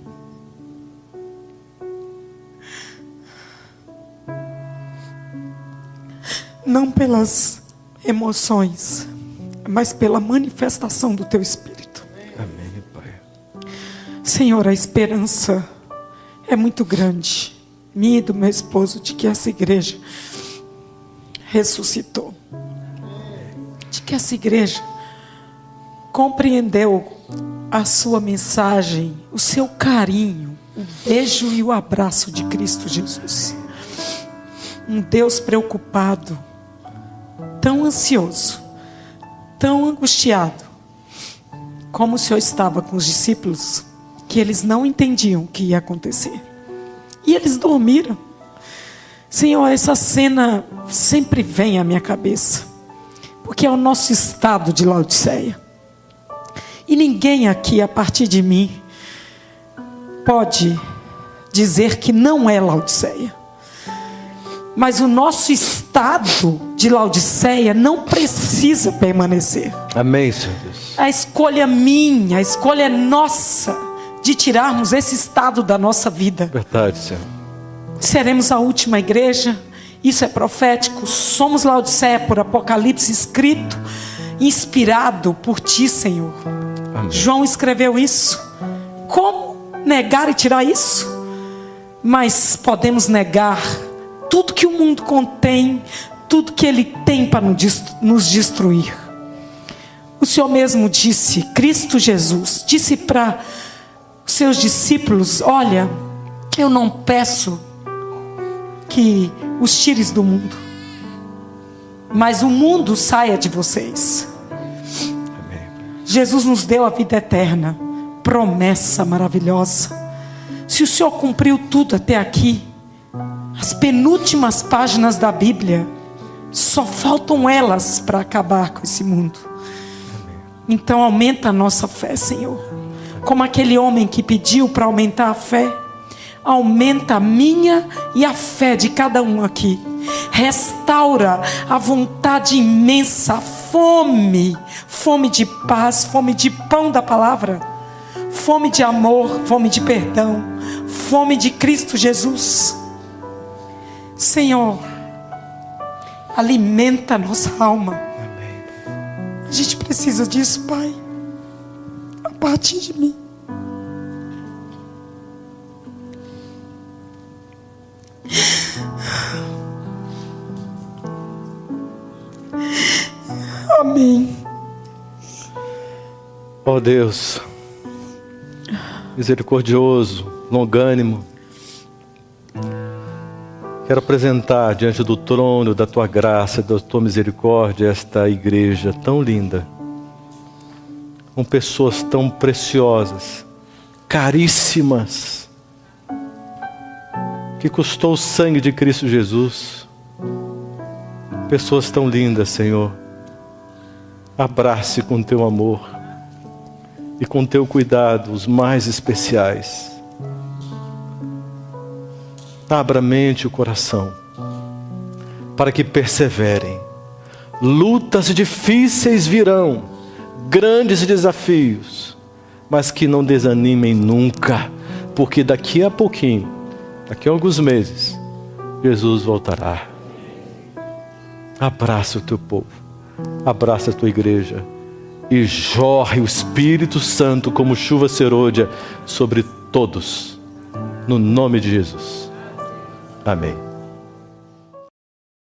Não pelas emoções, mas pela manifestação do Teu Espírito. Amém, Pai. Senhor, a esperança é muito grande, minha e do meu esposo, de que essa igreja ressuscitou. De que essa igreja compreendeu a sua mensagem, o seu carinho, o beijo e o abraço de Cristo Jesus. Um Deus preocupado, tão ansioso, tão angustiado, como o Senhor estava com os discípulos, que eles não entendiam o que ia acontecer. E eles dormiram. Senhor, essa cena sempre vem à minha cabeça, porque é o nosso estado de Laodiceia. E ninguém aqui, a partir de mim, pode dizer que não é Laodiceia. Mas o nosso estado de Laodiceia não precisa permanecer. Amém, Senhor Deus. A escolha minha, a escolha nossa, de tirarmos esse estado da nossa vida. Verdade, Senhor. Seremos a última igreja. Isso é profético. Somos Laodiceia por Apocalipse, escrito, inspirado por Ti, Senhor. Amém. João escreveu isso. Como negar e tirar isso? Mas podemos negar tudo que o mundo contém, tudo que ele tem para nos destruir. O Senhor mesmo disse, Cristo Jesus, disse para os seus discípulos, olha, eu não peço que os tires do mundo, mas o mundo saia de vocês. Amém. Jesus nos deu a vida eterna, promessa maravilhosa. Se o Senhor cumpriu tudo até aqui, as penúltimas páginas da Bíblia, só faltam elas para acabar com esse mundo. Então aumenta a nossa fé, Senhor. Como aquele homem que pediu para aumentar a fé, aumenta a minha e a fé de cada um aqui. Restaura a vontade imensa, a fome de paz, fome de pão da palavra, fome de amor, fome de perdão, fome de Cristo Jesus. Senhor, alimenta a nossa alma. A gente precisa disso, Pai, a partir de mim. Amém. Ó Deus, misericordioso, longânimo, quero apresentar diante do trono da Tua graça, da Tua misericórdia, esta igreja tão linda, com pessoas tão preciosas, caríssimas, que custou o sangue de Cristo Jesus. Pessoas tão lindas, Senhor. Abrace com Teu amor e com Teu cuidado os mais especiais. Abra a mente e o coração para que perseverem. Lutas difíceis virão, grandes desafios, mas que não desanimem nunca, porque daqui a pouquinho, daqui a alguns meses, Jesus voltará. Abraça o Teu povo, abraça a Tua igreja e jorre o Espírito Santo como chuva serôdia sobre todos, no nome de Jesus. Amém.